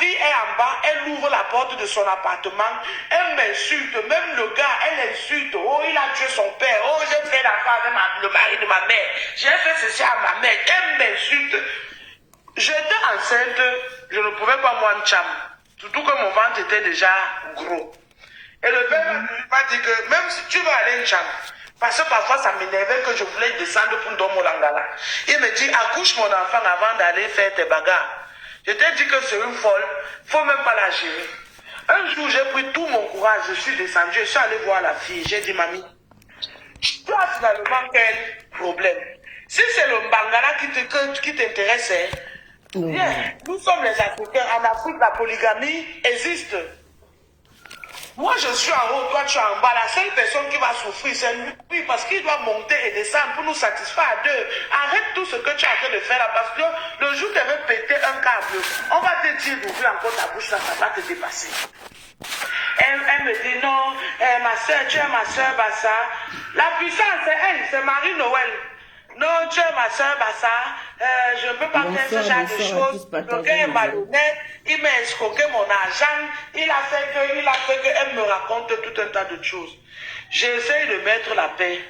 fille est en bas, elle ouvre la porte de son appartement, elle m'insulte, même le gars, elle insulte. Oh, il a tué son père. Oh, j'ai fait la femme avec le mari de ma mère. J'ai fait ceci à ma mère. Elle m'insulte. J'étais enceinte, je ne pouvais pas moi en cham. Surtout que mon ventre était déjà gros. Et le père m'a dit que même si tu veux aller en cham, parce que parfois ça m'énervait que je voulais descendre pour dormir au Langala. Il me dit, accouche mon enfant avant d'aller faire tes bagarres. Je t'ai dit que c'est une folle, il ne faut même pas la gérer. Un jour, j'ai pris tout mon courage, je suis descendu, je suis allé voir la fille. J'ai dit, mamie, tu as finalement quel problème? Si c'est le Bangala qui t'intéresse, bien, nous sommes les Africains. En Afrique, la polygamie existe. Moi, je suis en haut, toi, tu es en bas. La seule personne qui va souffrir, c'est lui, parce qu'il doit monter et descendre pour nous satisfaire à deux. Arrête tout ce que tu es en train de faire là, parce que le jour où tu veux péter un câble, on va te dire d'ouvrir encore ta bouche, là, ça va te dépasser. Elle me dit non, ma soeur, tu es ma soeur, Bassa. La puissance, c'est elle, c'est Marie-Noël. Non, tu es ma soeur, Bassa. Je ne peux pas faire ce genre de choses. Le gars est malhonnête, il m'a escroqué mon argent. Il a fait qu'elle me raconte tout un tas de choses. J'essaye de mettre la paix.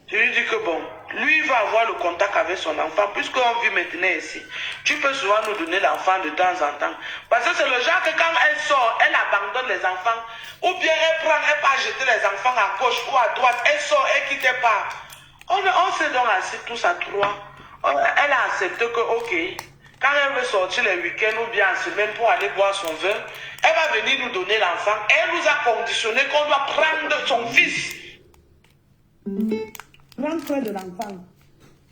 Je lui dis que bon, lui va avoir le contact avec son enfant, puisqu'on vit maintenant ici. Tu peux souvent nous donner l'enfant de temps en temps. Parce que c'est le genre que quand elle sort, elle abandonne les enfants. Ou bien elle part jeter les enfants à gauche ou à droite. Elle sort, elle quitte pas. On s'est donc assis tous à trois. Elle a accepté que, ok, quand elle veut sortir les week-ends ou bien en semaine pour aller boire son vin, elle va venir nous donner l'enfant. Elle nous a conditionné qu'on doit prendre son fils. Prendre soin de l'enfant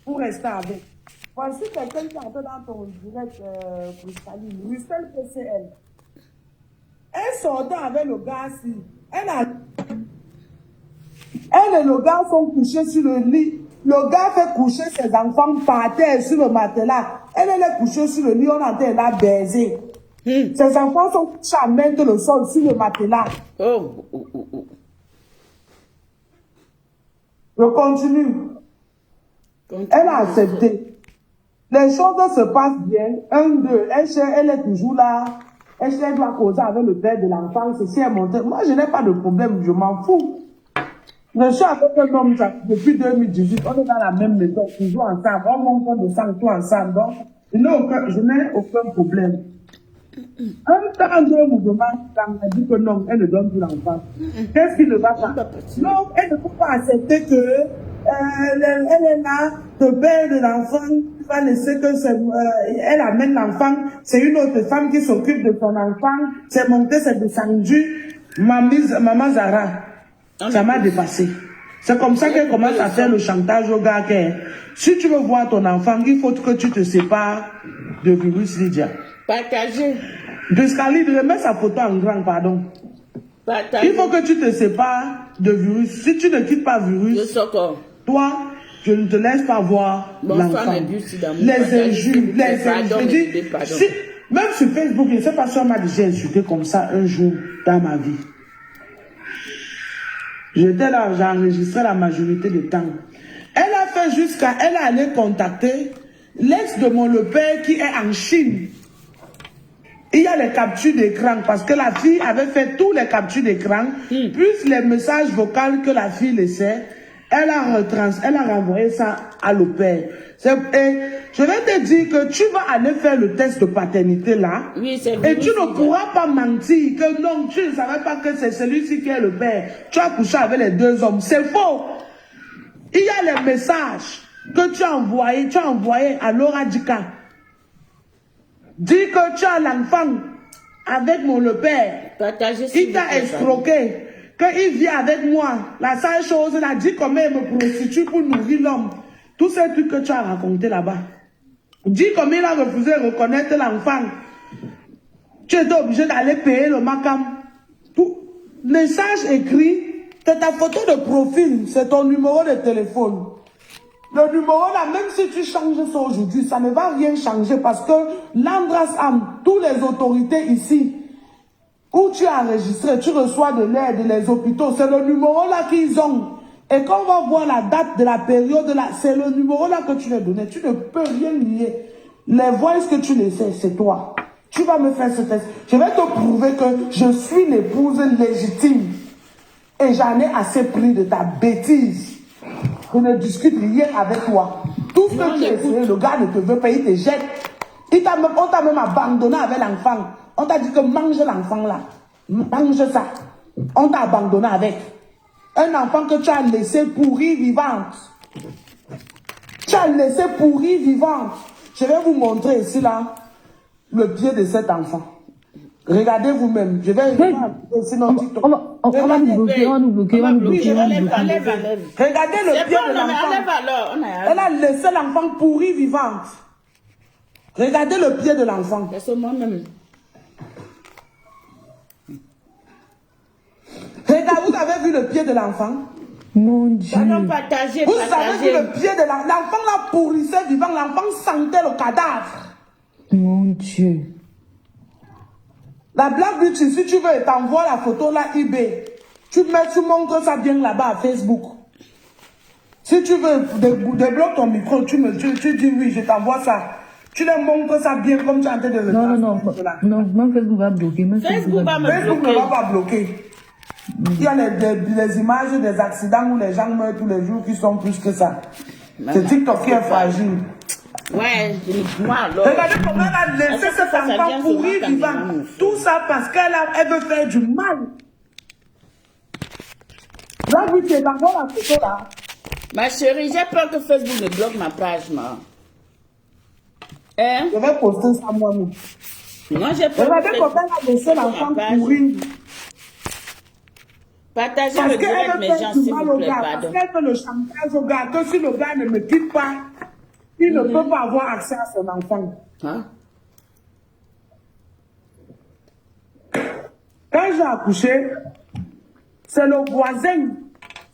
pour rester avec. Voici quelqu'un qui est entré dans ton direct, Cristalline, Russell PCL. Elle sortait avec le gars ici. Elle et le gars sont couchés sur le lit. Le gars fait coucher ses enfants par terre sur le matelas. Elle est couchée sur le lit, on entend la baiser. Ses enfants sont couchés à main de le sol sur le matelas. Je continue. Elle a accepté. Les choses se passent bien. Un, deux. Elle est toujours là. Elle doit causer avec le père de l'enfant. Ceci est monté. Moi, je n'ai pas de problème. Je m'en fous. Je suis avec un homme depuis 2018. On est dans la même maison. Toujours ensemble. On monte, on descend tout ensemble. Donc, je n'ai aucun problème. Un temps, Dieu nous demande, quand elle dit que non, elle ne donne plus l'enfant. Qu'est-ce qui ne va pas? Non, elle ne peut pas accepter que elle est là, le père de l'enfant va laisser que elle amène l'enfant. C'est une autre femme qui s'occupe de son enfant. C'est monté, c'est descendu. Maman Zara, ça m'a dépassé. C'est comme ça qu'elle commence à faire le chantage au gars. Si tu veux voir ton enfant, il faut que tu te sépares de Virus Lydia. Partagez. De Scarlett, remets sa photo en grand, pardon. Partagez. Il faut que tu te sépares de Virus. Si tu ne quittes pas Virus, toi, je ne te laisse pas voir l'enfant. Les injures, même sur Facebook, je ne sais pas si on m'a déjà insulté comme ça un jour dans ma vie. J'étais là, j'ai enregistré la majorité du temps. Elle a fait elle est allée contacter l'ex de mon père qui est en Chine. Il y a les captures d'écran parce que la fille avait fait tous les captures d'écran, plus les messages vocaux que la fille laissait. Elle a renvoyé ça à l'opère. Et je vais te dire que tu vas aller faire le test de paternité là. Oui, c'est et tu ne pourras pas mentir que non, tu ne savais pas que c'est celui-ci qui est le père. Tu as couché avec les deux hommes. C'est faux. Il y a les messages que tu as envoyés à Laura Dika. Dis que tu as l'enfant avec mon père. Il t'a escroqué. Qu'il vient avec moi. La seule chose, il a dit comment il me prostitue pour nourrir l'homme. Tous ces trucs que tu as racontés là-bas. Dis comment il a refusé de reconnaître l'enfant. Tu étais obligé d'aller payer le macam. Tout message écrit, c'est ta photo de profil, c'est ton numéro de téléphone. Le numéro là, même si tu changes ça aujourd'hui, ça ne va rien changer parce que l'Andras-Am, toutes les autorités ici, où tu as enregistré, tu reçois de l'aide, les hôpitaux, c'est le numéro là qu'ils ont. Et quand on va voir la date de la période là, c'est le numéro là que tu leur donné. Tu ne peux rien lier. Les voix que tu les fais, c'est toi. Tu vas me faire ce test. Je vais te prouver que je suis l'épouse légitime. Et j'en ai assez pris de ta bêtise. Je ne discute rien avec toi. Tout ce que tu essayes, le gars ne te veut pas, il te jette. On t'a même abandonné avec l'enfant. On t'a dit que mange l'enfant là. Mange ça. On t'a abandonné avec. Un enfant que tu as laissé pourrir vivante. Tu as laissé pourrir vivante. Je vais vous montrer ici là le pied de cet enfant. Regardez vous-même. Je vais sinon on va nous bloquer, on nous bloquer. Enlève. Regardez le pied de l'enfant. Enlève alors. Elle a laissé l'enfant pourrir vivante. Regardez le pied de l'enfant. C'est moi-même. Regardez, vous avez vu le pied de l'enfant? Mon Dieu. Partagez. Vous avez vu le pied de l'enfant? L'enfant là pourrissait vivant. L'enfant sentait le cadavre. Mon Dieu. La blague du si tu veux, t'envoies la photo là, eBay. Tu montres ça bien là-bas à Facebook. Si tu veux, débloque ton micro, tu dis oui, je t'envoie ça. Tu leur montres ça bien comme tu es en train de le Non, même Facebook va bloquer. Facebook va me Facebook ne va pas bloquer. Il y a les images des accidents où les gens meurent tous les jours qui sont plus que ça. C'est TikTok qui est fragile. Ouais, moi alors. Regardez comment elle a laissé cet enfant pourrir vivant. Tout ça parce qu'elle veut faire du mal. Là, oui, tu es encore la photo là. Ma chérie, j'ai peur que Facebook ne bloque ma page, moi. Hein? Je vais poster ça moi-même. Moi, j'ai peur. Regardez comment elle a laissé l'enfant pourrir. Partagez Parce le direct, qu'elle mes veut gens, faire du s'il mal vous au plaît, gars. pardon. Parce qu'elle fait le chantage au gars. Que si le gars ne me quitte pas, il ne peut pas avoir accès à son enfant. Hein? Quand j'ai accouché, c'est le voisin,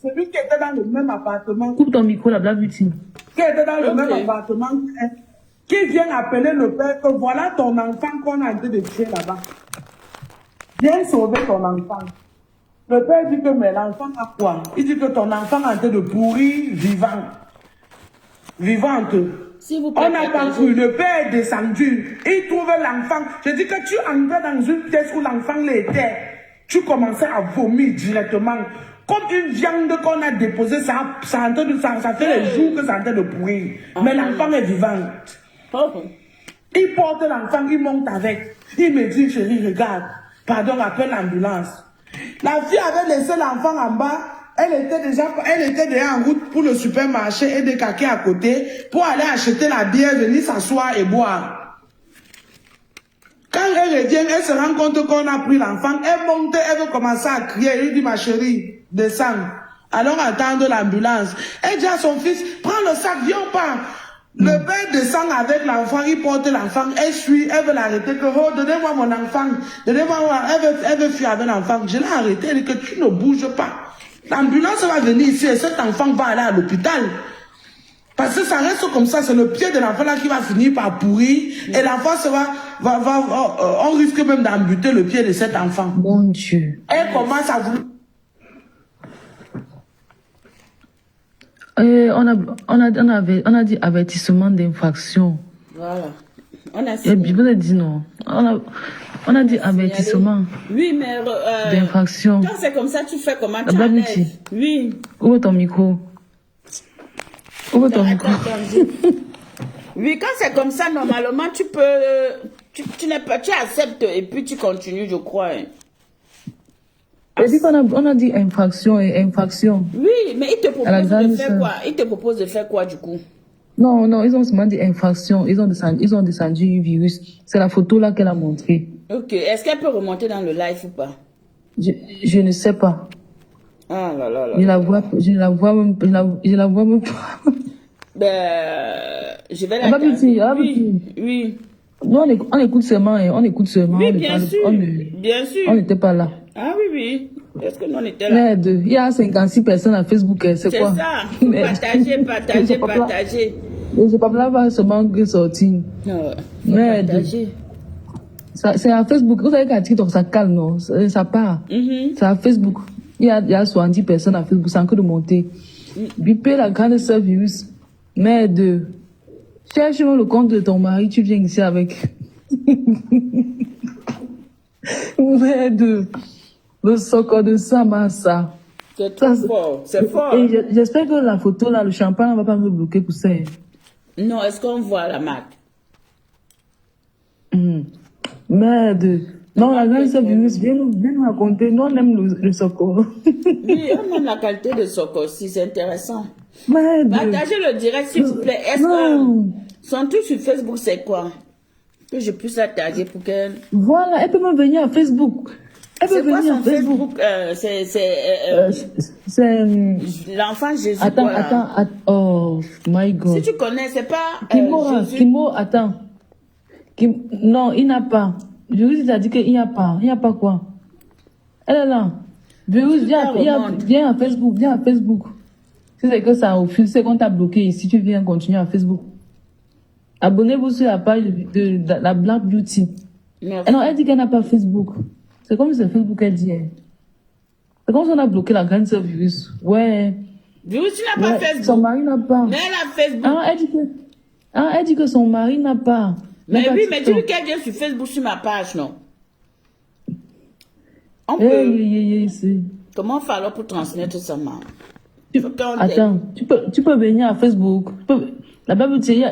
celui qui était dans le même appartement, Coupe ton micro, la blague utile. qui était dans le même appartement, qui vient appeler le père que voilà ton enfant qu'on a en train de tuer là-bas. Viens sauver ton enfant. Le père dit que mais l'enfant a quoi? Il dit que ton enfant est en train de pourrir vivante. S'il vous plaît, On n'a pas cru. Le père est descendu. Il trouve l'enfant. Je dis que tu entrais dans une pièce où l'enfant l'était. Tu commençais à vomir directement. Comme une viande qu'on a déposée, ça fait les jours que ça est en train de pourrir. Mais l'enfant est vivant. Oh. Il porte l'enfant, il monte avec. Il me dit, chérie, regarde. Pardon, appelle l'ambulance. La fille avait laissé l'enfant en bas. Elle était déjà en route pour le supermarché et des caquets à côté pour aller acheter la bière, venir s'asseoir et boire. Quand elle revient, elle se rend compte qu'on a pris l'enfant. Elle monte, elle veut commencer à crier. Elle dit, ma chérie, descends. Allons attendre l'ambulance. Elle dit à son fils, prends le sac, viens pas. Le père descend avec l'enfant, il porte l'enfant, elle suit, elle veut l'arrêter, que oh, donnez-moi mon enfant, donnez-moi, elle veut fuir avec l'enfant. Je l'ai arrêté, elle dit que tu ne bouges pas. L'ambulance va venir ici et cet enfant va aller à l'hôpital. Parce que ça reste comme ça, c'est le pied de l'enfant là qui va finir par pourrir et l'enfant on risque même d'amputer le pied de cet enfant. Mon Dieu. Elle commence à vouloir. On a dit avertissement d'infraction. Voilà. On a Et puis vous avez dit non. On a dit avertissement oui, mais d'infraction. quand c'est comme ça, tu fais comment? La blague ici. Oui. Ouvre ton micro. Ouvre ton micro. Oui, quand c'est comme ça, normalement, tu peux... Tu n'es pas... Tu acceptes et puis tu continues, je crois. Hein. J'ai dit on a dit infraction et infraction. Oui, mais il te propose de faire quoi? Il te propose de faire quoi, du coup? Non, ils ont seulement dit infraction. Ils ont descendu un virus. C'est la photo là qu'elle a montrée. Ok. Est-ce qu'elle peut remonter dans le live ou pas? Je ne sais pas. Ah là là là. Je la vois même pas. Ben, je vais la oui. Oui. Nous, on écoute seulement. Oui, bien sûr. Bien sûr. On n'était pas là. Ah oui, oui. Est-ce que nous on était là? Merde, il y a 56 personnes à Facebook. C'est quoi? C'est ça. Partagez. Je pas là, va seulement sortir. Merde. C'est à Facebook. Vous savez qu'à TikTok, ça calme, non? Ça part. C'est à Facebook. Il y a 70 personnes à Facebook. C'est encore de monter. Bipper la grande sœur virus. Merde. Cherche le compte de ton mari, tu viens ici avec. Merde. Le socle de Samassa. C'est trop fort. C'est fort. Et j'espère que la photo, là, le champagne, ne va pas me bloquer pour ça. Non, est-ce qu'on voit la marque? Merde. Non, la grande sœur Virus, viens nous raconter. Nous, on aime le socle. Oui, on aime la qualité de socle aussi, c'est intéressant. Merde. Partagez le direct, s'il vous plaît. Est-ce que son truc sur Facebook, c'est quoi? Que je puisse la taguer pour qu'elle... Voilà, elle peut me venir à Facebook. Elle peut C'est quoi venir son à Facebook. C'est l'enfant Jésus. Attends. Oh my God. Si tu connais, c'est pas Jésus. Kimo, attends. Non, il n'a pas. Virus, il a dit qu'il n'y a pas. Il n'y a pas quoi? Elle est là. Virus, viens à Facebook. Viens à Facebook. Si c'est que ça refuse, c'est qu'on t'a bloqué ici, tu viens continuer à Facebook. Abonnez-vous sur la page de la Black Beauty. Non, elle dit qu'elle n'a pas Facebook. C'est comme si c'est Facebook qu'elle dit. C'est comme si on a bloqué la grande sœur Virus. Ouais. Virus, tu n'as pas Facebook. Son mari n'a pas. Mais elle a Facebook. Elle dit que son mari n'a pas. Mais oui, mais dis-lui qu'elle vient sur Facebook sur ma page, non? On peut... Comment faire alors pour transmettre ça, maman? Attends, tu peux venir à Facebook. La Black Beauty,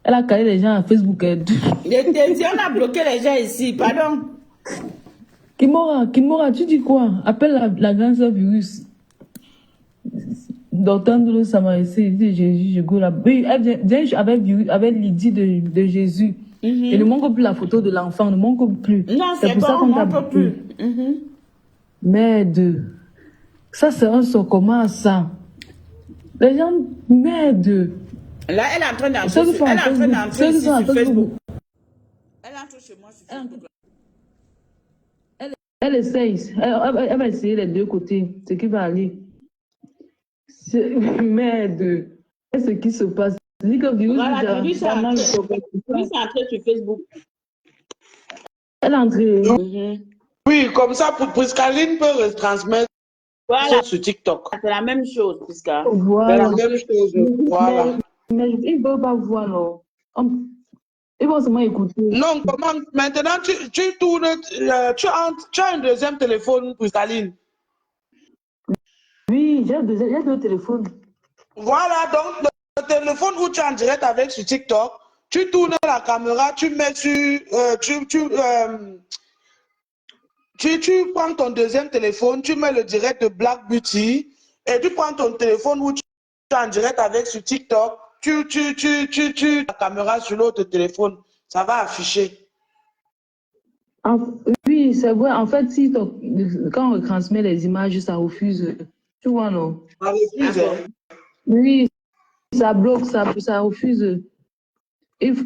elle a calé les gens à Facebook. On a bloqué les gens ici, pardon. Kimora, tu dis quoi? Appelle la grande sœur Virus. D'entendre le Samaïsé, dit Jésus, je go là. Oui, elle vient avec Lydie de Jésus. Et ne manque plus la photo de l'enfant, ne manque plus. Non, c'est pour ça qu'on ne manque plus. Merde. Ça, c'est un son, comment ça? Les gens, merde. Là, elle est en train d'entrer ici sur Facebook. Elle entre chez moi sur Facebook. Elle essaye. Elle va essayer les deux côtés. Ce qui va aller. Merde. Qu'est-ce qui se passe? Voilà, Virus est entré sur Facebook. Elle est entrée. Oui, comme ça, pour Priscaline peut retransmettre sur TikTok. C'est la même chose, Prisca. Voilà. C'est la même chose. Voilà. Mais ils ne veulent pas voir, non. Ils vont seulement écouter. Non, comment? Maintenant, tu tournes, tu as un deuxième téléphone, Priscaline. Oui, j'ai deux téléphones. Voilà, donc le téléphone où tu es en direct avec sur TikTok, tu tournes la caméra, tu mets sur... tu prends ton deuxième téléphone, tu mets le direct de Black Beauty et tu prends ton téléphone où tu es en direct avec sur TikTok, tu la caméra sur l'autre téléphone, ça va afficher. Oui, c'est vrai. En fait, si quand on retransmet les images, ça refuse. Tu vois, non? Ça refuse, hein? Oui, ça bloque, ça refuse. Il faut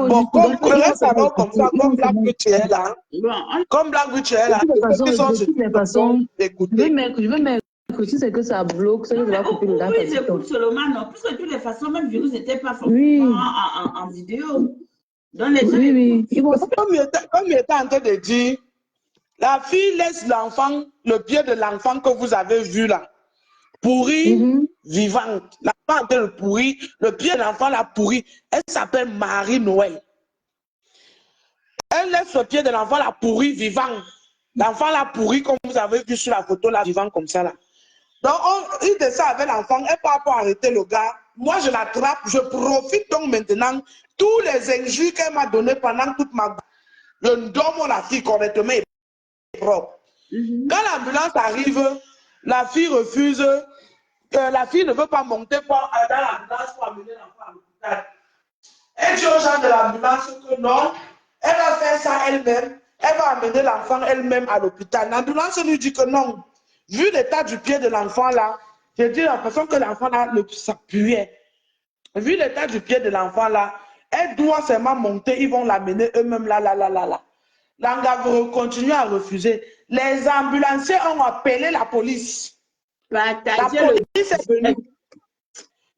bon, juste comme le ça va comme ça, comme Black Beauty est là. Comme Black Beauty est là, de toutes les façons, je veux mettre que si c'est que ça bloque, ça va couper le data. Oui, j'écoute seulement, non. Puisque de toutes les façons, même Virus n'était pas forcément en vidéo. Donc les gens... Oui. Comme il était en train de dire, la fille laisse l'enfant, le pied de l'enfant que vous avez vu là, pourri, vivante. L'enfant était le pourri, le pied de l'enfant l'a pourri. Elle s'appelle Marie-Noël. Elle laisse le pied de l'enfant la pourri, vivant. L'enfant l'a pourri, comme vous avez vu sur la photo, là, vivant comme ça là. Donc, il descend avec l'enfant, elle part pour arrêter le gars. Moi, je l'attrape, je profite donc maintenant tous les injures qu'elle m'a donné pendant toute ma... Je donne la fille correctement et propre. Quand l'ambulance arrive, la fille refuse, la fille ne veut pas monter dans l'ambulance pour amener l'enfant à l'hôpital. Elle dit aux gens de l'ambulance que non, elle va faire ça elle-même, elle va amener l'enfant elle-même à l'hôpital. L'ambulance lui dit que non. Vu l'état du pied de l'enfant là, j'ai dit la façon que l'enfant là s'appuyait. Vu l'état du pied de l'enfant là, elle doit seulement monter, ils vont l'amener eux-mêmes là. L'engagement continue à refuser. Les ambulanciers ont appelé la police. La police est venue.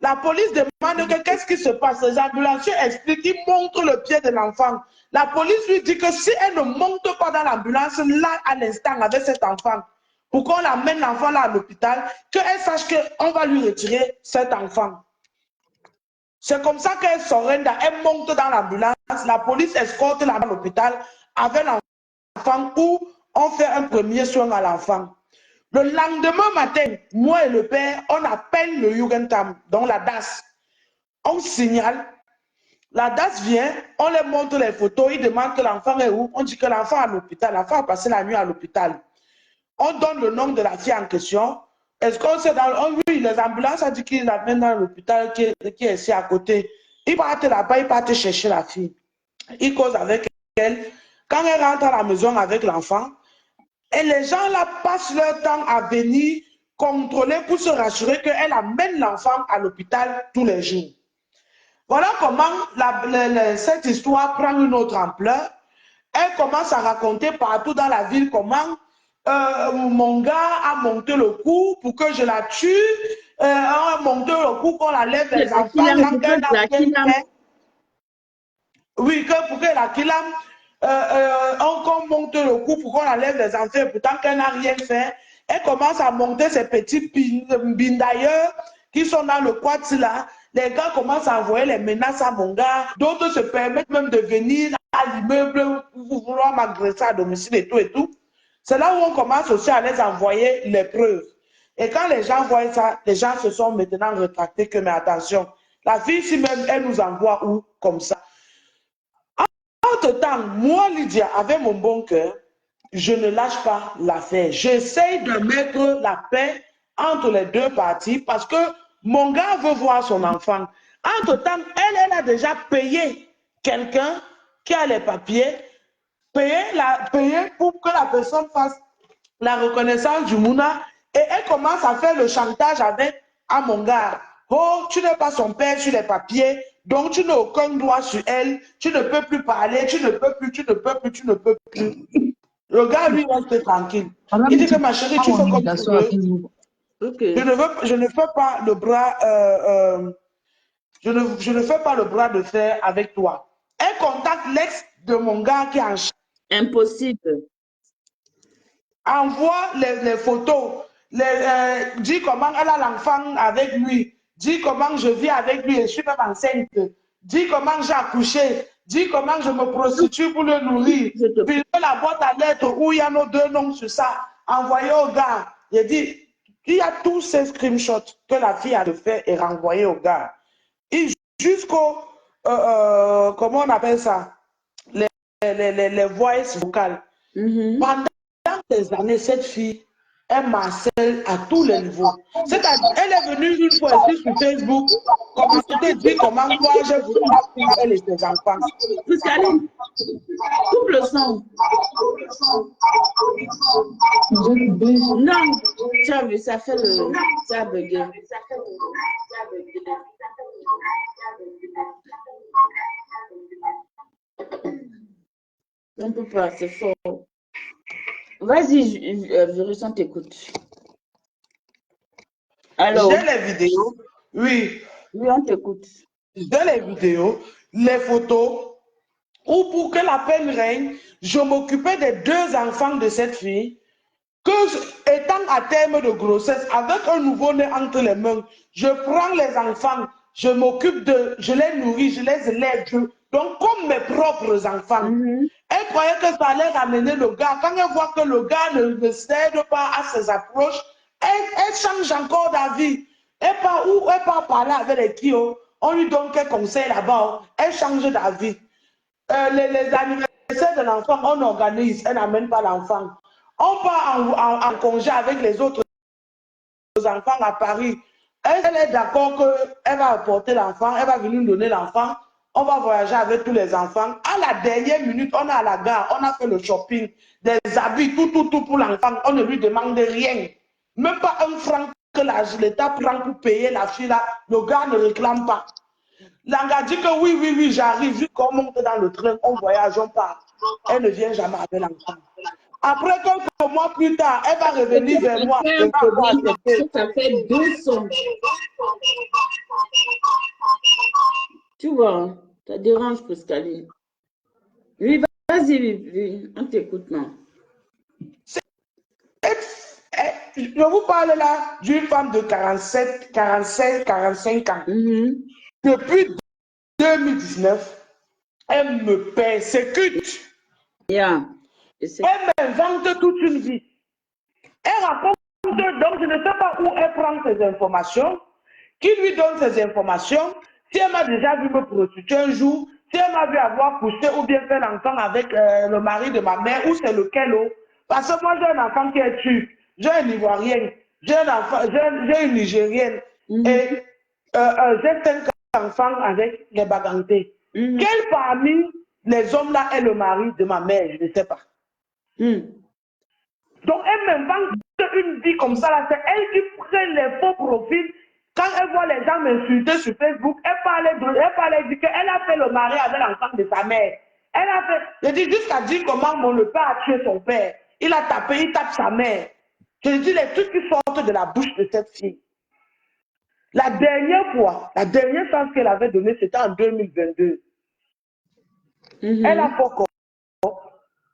La police demande qu'est-ce qui se passe. Les ambulanciers expliquent, ils montrent le pied de l'enfant. La police lui dit que si elle ne monte pas dans l'ambulance là à l'instant avec cet enfant, pour qu'on amène l'enfant là à l'hôpital, qu'elle sache qu'on va lui retirer cet enfant. C'est comme ça qu'elle s'oriente, elle monte dans l'ambulance. la police escorte à l'hôpital avec l'enfant où on fait un premier soin à l'enfant. Le lendemain matin, moi et le père, on appelle le Jugendamt, donc la DAS. On signale, la DAS vient, on leur montre les photos, ils demandent que l'enfant est où. On dit que l'enfant est à l'hôpital, l'enfant a passé la nuit à l'hôpital. On donne le nom de la fille en question. Est-ce qu'on sait dans... oui, les ambulances ont dit qu'ils l'amènent dans l'hôpital qui est ici à côté. Ils partent là-bas, ils partent chercher la fille. Ils causent avec elle. Quand elle rentre à la maison avec l'enfant, et les gens là passent leur temps à venir contrôler pour se rassurer qu'elle amène l'enfant à l'hôpital tous les jours. Voilà comment cette histoire prend une autre ampleur. Elle commence à raconter partout dans la ville comment mon gars a monté le coup pour que je la tue, a monté le coup qu'on la lève les enfants. Oui, que pour que la Kilam, on monte le coup pour qu'on la lève les enfants, pourtant qu'elle n'a rien fait. Elle commence à monter ces petits bindailleurs qui sont dans le quad là. Les gars commencent à envoyer les menaces à mon gars. D'autres se permettent même de venir à l'immeuble pour vouloir m'agresser à domicile et tout et tout. C'est là où on commence aussi à les envoyer les preuves. Et quand les gens voient ça, les gens se sont maintenant rétractés que, mais attention, la fille, si même elle nous envoie où comme ça. Entre-temps, moi, Lydia, avec mon bon cœur, je ne lâche pas l'affaire. J'essaye de mettre la paix entre les deux parties parce que mon gars veut voir son enfant. Entre-temps, elle a déjà payé quelqu'un qui a les papiers, payé pour que la personne fasse la reconnaissance du Mouna et elle commence à faire le chantage avec à mon gars. Oh, tu n'es pas son père sur les papiers, donc tu n'as aucun droit sur elle, tu ne peux plus parler, tu ne peux plus. Le gars, lui, reste tranquille. Il dit que ma chérie, tu fais comme tu veux. Okay. Je ne fais pas le bras, je ne fais pas le bras de fer avec toi. Elle contacte l'ex de mon gars qui est en charge. Impossible. Envoie les photos, dis comment elle a l'enfant avec lui, dis comment je vis avec lui et je suis même enceinte, dis comment j'ai accouché, dis comment je me prostitue pour le nourrir, puis la boîte à lettres où il y a nos deux noms sur ça, envoyé au gars. J'ai dit, il y a tous ces screenshots que la fille a fait et renvoyé au gars. Jusqu'au, comment on appelle ça, les voices vocales. Pendant des années, cette fille, elle m'harcèle à tous les niveaux. C'est-à-dire, elle est venue une fois ici sur Facebook, comment te dire comment moi j'ai voulu elle et ses enfants. Pousse-Caline, coupe le son. Non, tu as vu, ça fait le... Ça a bugué. On ne peut pas, c'est fort. Vas-y, Virus, on t'écoute. Alors. J'ai les vidéos. Oui. Oui, on t'écoute. J'ai les vidéos, les photos, où pour que la peine règne, je m'occupais des deux enfants de cette fille, que étant à terme de grossesse, avec un nouveau-né entre les mains, je prends les enfants, je m'occupe de, je les nourris, je les élève, donc comme mes propres enfants. Elle croyait que ça allait ramener le gars. Quand elle voit que le gars ne cède pas à ses approches, elle change encore d'avis. Elle part où? Elle part parler avec les kios. On lui donne quelques conseils là-bas. Elle change d'avis. Les anniversaires de l'enfant, on organise. Elle n'amène pas l'enfant. On part en congé avec les autres enfants à Paris. Elle est d'accord qu'elle va apporter l'enfant. Elle va venir nous donner l'enfant. On va voyager avec tous les enfants. À la dernière minute, on est à la gare, on a fait le shopping, des habits, tout pour l'enfant. On ne lui demande rien. Même pas un franc que l'État prend pour payer la fille là. Le gars ne réclame pas. L'anga dit que oui, j'arrive. Vu qu'on monte dans le train, on voyage, on part. Elle ne vient jamais avec l'enfant. Après quelques mois plus tard, elle va revenir vers moi. Ça fait 2 sons. Tu vois, ça dérange, Pousse-Caline. Oui, vas-y, on t'écoute, non. Je vous parle là d'une femme de 47, 45 ans. Depuis 2019, Elle me persécute. Yeah. Elle m'invente toute une vie. Elle raconte, donc je ne sais pas où elle prend ces informations. Qui lui donne ces informations? Si elle m'a déjà vu me prostituer un jour, si elle m'a vu avoir poussé ou bien fait l'enfant avec le mari de ma mère, ou c'est lequel autre. Parce que moi j'ai un enfant qui est turc, j'ai un Ivoirien, j'ai une Nigérienne, et j'ai 5 enfants avec les Bagantés. Quel parmi les hommes là est le mari de ma mère? Je ne sais pas. Donc elle m'invente une vie comme ça là, c'est elle qui prend les faux profils. Quand elle voit les gens m'insulter sur Facebook, elle parlait dit qu'elle a fait le mari avec l'enfant de sa mère. Elle a fait, je dis jusqu'à dire comment le père a tué son père. Il a tapé, il tape sa mère. Je dis les trucs qui sortent de la bouche de cette fille. La dernière chance qu'elle avait donnée, c'était en 2022. Elle a fait quoi?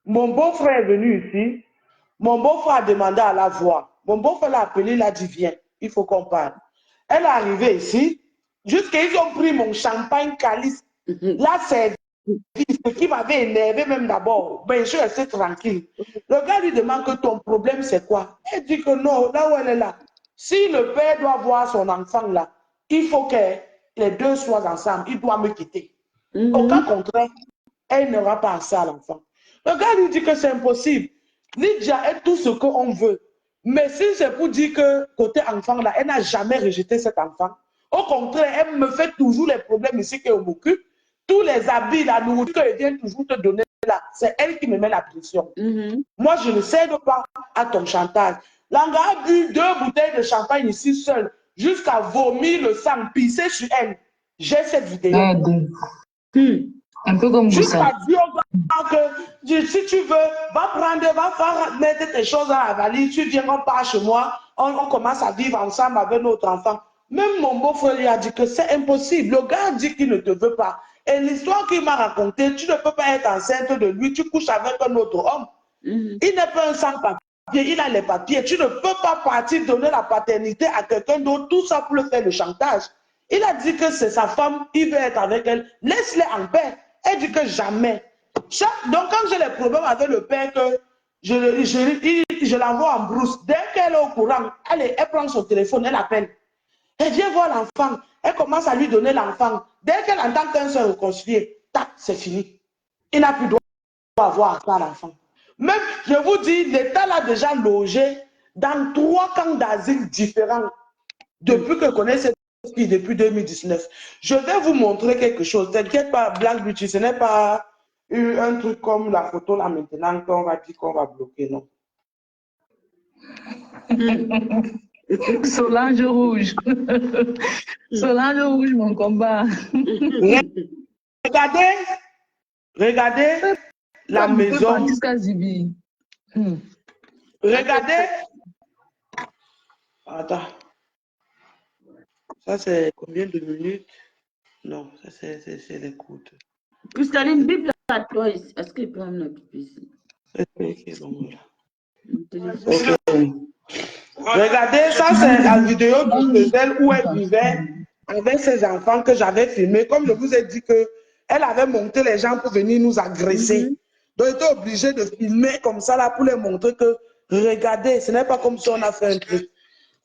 Mon beau-frère est venu ici. Mon beau-frère a demandé à la voir. Mon beau-frère l'a appelé, il a dit viens, il faut qu'on parle. Elle est arrivée ici, jusqu'à ils ont pris mon champagne calice. Là, c'est ce qui m'avait énervé même d'abord. Ben, je suis restée tranquille. Le gars lui demande que ton problème, c'est quoi? Elle dit que non, là où elle est là. Si le père doit voir son enfant là, il faut que les deux soient ensemble. Il doit me quitter. Au cas contraire, elle n'aura pas accès à l'enfant. Le gars lui dit que c'est impossible. Lydia est tout ce qu'on veut. Mais si c'est pour dire que côté enfant, là, elle n'a jamais rejeté cet enfant. Au contraire, elle me fait toujours les problèmes ici qu'elle m'occupe. Tous les habits, la nourriture qu'elle vient toujours te donner là, c'est elle qui me met la pression. Moi, je ne cède pas à ton chantage. Langa a bu 2 bouteilles de champagne ici seule, jusqu'à vomir le sang, pisser sur elle. J'ai cette vidéo. Un peu comme Jusqu'à ça. dire que si tu veux, va mettre tes choses dans la valise, tu viens, on part chez moi, on commence à vivre ensemble avec notre enfant. Même mon beau-frère lui a dit que c'est impossible. Le gars dit qu'il ne te veut pas. Et l'histoire qu'il m'a racontée, tu ne peux pas être enceinte de lui, tu couches avec un autre homme. Il n'est pas un sans-papier, il a les papiers. Tu ne peux pas partir donner la paternité à quelqu'un d'autre, tout ça pour le faire le chantage. Il a dit que c'est sa femme, il veut être avec elle. Laisse-les en paix. Elle dit que jamais. Donc, quand j'ai les problèmes avec le père, que je l'envoie en brousse, dès qu'elle est au courant, elle prend son téléphone, elle appelle. Elle vient voir l'enfant. Elle commence à lui donner l'enfant. Dès qu'elle entend qu'un se réconcilier, tac, c'est fini. Il n'a plus droit à avoir ça à l'enfant. Même, je vous dis, l'État l'a déjà logé dans 3 camps d'asile différents depuis que je connais cette fille depuis 2019. Je vais vous montrer quelque chose. T'inquiète pas, Black Beauty, ce n'est pas un truc comme la photo là maintenant qu'on va dire qu'on va bloquer, non. Solange rouge. Solange rouge, mon combat. Regardez la maison. Regardez. Attends. Ça, c'est combien de minutes? Non, ça, c'est les courtes. Cristaline, Bible à toi, est-ce qu'il peut me la ici? Okay, bon, okay. Regardez, ça, c'est la vidéo de celle où elle vivait avec ses enfants que j'avais filmé. Comme je vous ai dit qu'elle avait monté les gens pour venir nous agresser. Donc, j'étais obligé de filmer comme ça là pour les montrer que, regardez, ce n'est pas comme si on a fait un truc.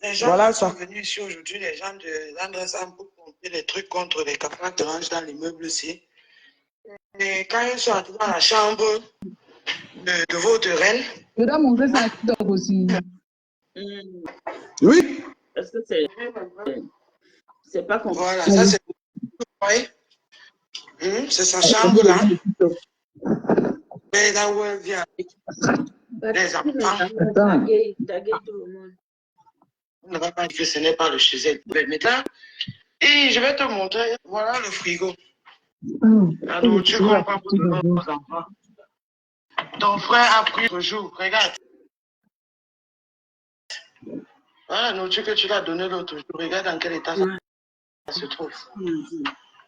Les gens sont venus ici aujourd'hui, les gens de l'Andressan, pour pomper les trucs contre les capables de range dans l'immeuble ici. Et quand ils sont entrés dans la chambre de votre reine. Je dois montrer ça à TikTok aussi. Oui. Parce que c'est pas compliqué. Voilà, ça c'est. C'est sa chambre là. Et là où elle vient. Les enfants. On ne va pas dire que ce n'est pas le chez elle. Mais là, et je vais te montrer. Voilà le frigo. La nourriture qu'on va pour nos enfants. Ton frère a pris le jour. Regarde. Voilà la nourriture que tu l'as donnée l'autre jour. Regarde dans quel état ça se trouve.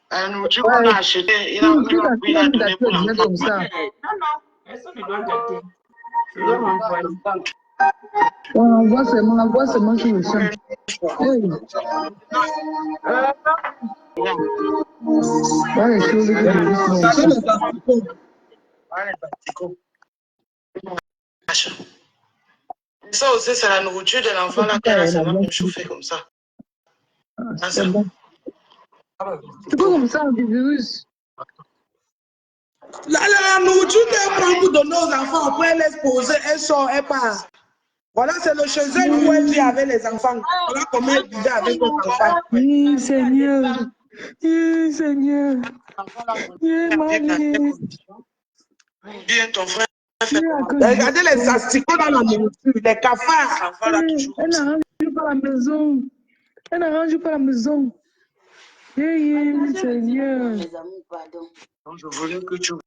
La nourriture qu'on a achetée, il a pris la donné pour l'enfant. Non, personne ne doit gâter. Je dois m'envoyer. On envoie seulement sur le champ. Voilà les choses que Virus font Regardez aussi. les asticots. Voilà les asticots. Ça aussi, c'est la nourriture de l'enfant là qu'elle a seulement pour chauffer comme ça. Ah, ça. C'est bon. C'est pas comme ça, des virus. La nourriture qu'elle prend pour donner aux enfants, après elle laisse poser, elle sort, elle part. Voilà, c'est le chez elle où elle vit avec les enfants. Voilà comment elle vivait avec les enfants. Oui, Seigneur. Oui, Seigneur. Oui, Marie. Bien, ton frère fait comment? Regardez les asticots dans la nourriture, les cafards. Voilà, toujours Elle comme ça. n'arrange pas la maison. Elle n'arrange pas la maison. Oui, Seigneur. Mes amis, pardon. Donc, je voulais que tu vois.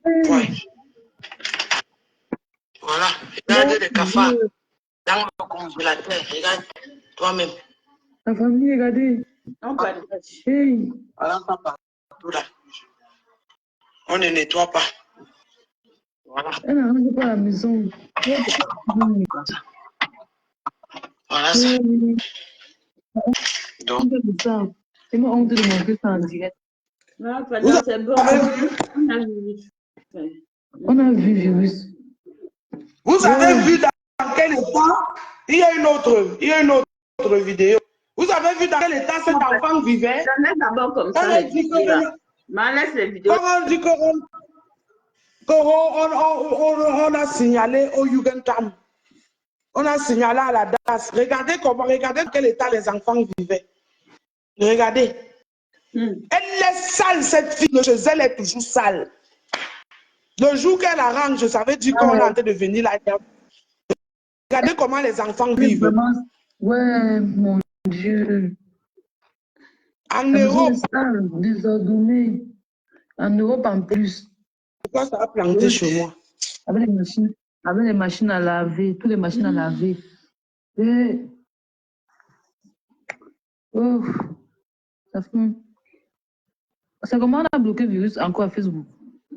Voilà, regardez les cafards dans le congélateur. Regarde toi-même. La famille, regardez. Non, pardon. Hey. Voilà, papa. Tout là. On ne nettoie pas. Voilà. Elle n'arrange pas la maison. Voilà ça. Donc, C'est moi honte de montrer ça en direct. Non, pardon, c'est bon. On a vu virus. vous avez vu dans quel état? Il y a une autre vidéo. Vous avez vu dans quel état cet enfant vivait? Ça laisse d'abord comme ça. On dit Mais laisse les vidéos. on dit qu'on a signalé au Jugendamt. On a signalé à la DAS. Regardez dans quel état les enfants vivaient. Regardez. Elle est sale, cette fille. Chez elle est toujours sale. Le jour qu'elle arrange, je savais dire qu'on est en train de venir là. Regardez comment les enfants vivent. Ouais, mon Dieu. En Europe. Désordonné. En Europe en plus. Pourquoi ça a planté chez moi? Avec les machines à laver, toutes les machines à laver. Et... Oh, ça fait... C'est comment on a bloqué le virus encore à Facebook?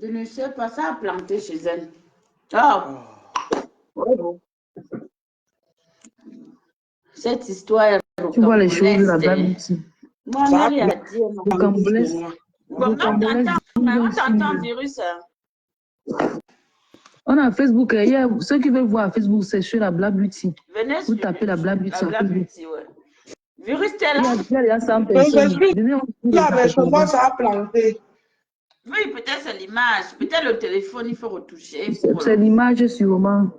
Je ne sais pas, ça a planté chez elle. Ah. Oh. Cette histoire. Tu vois les choses de la blague. Moi, on n'a rien à dire. Le Cambodais. On t'entend, virus. On a Facebook. Hier, ceux qui veulent voir Facebook, c'est sur la Black Beauty. Venez vous tapez la Black Beauty. La Black Beauty, ouais. Virus, t'es là. Il y a 100 personnes. Moi, ça a planté. Oui, peut-être c'est l'image. Peut-être le téléphone, il faut retoucher. C'est l'image sûrement.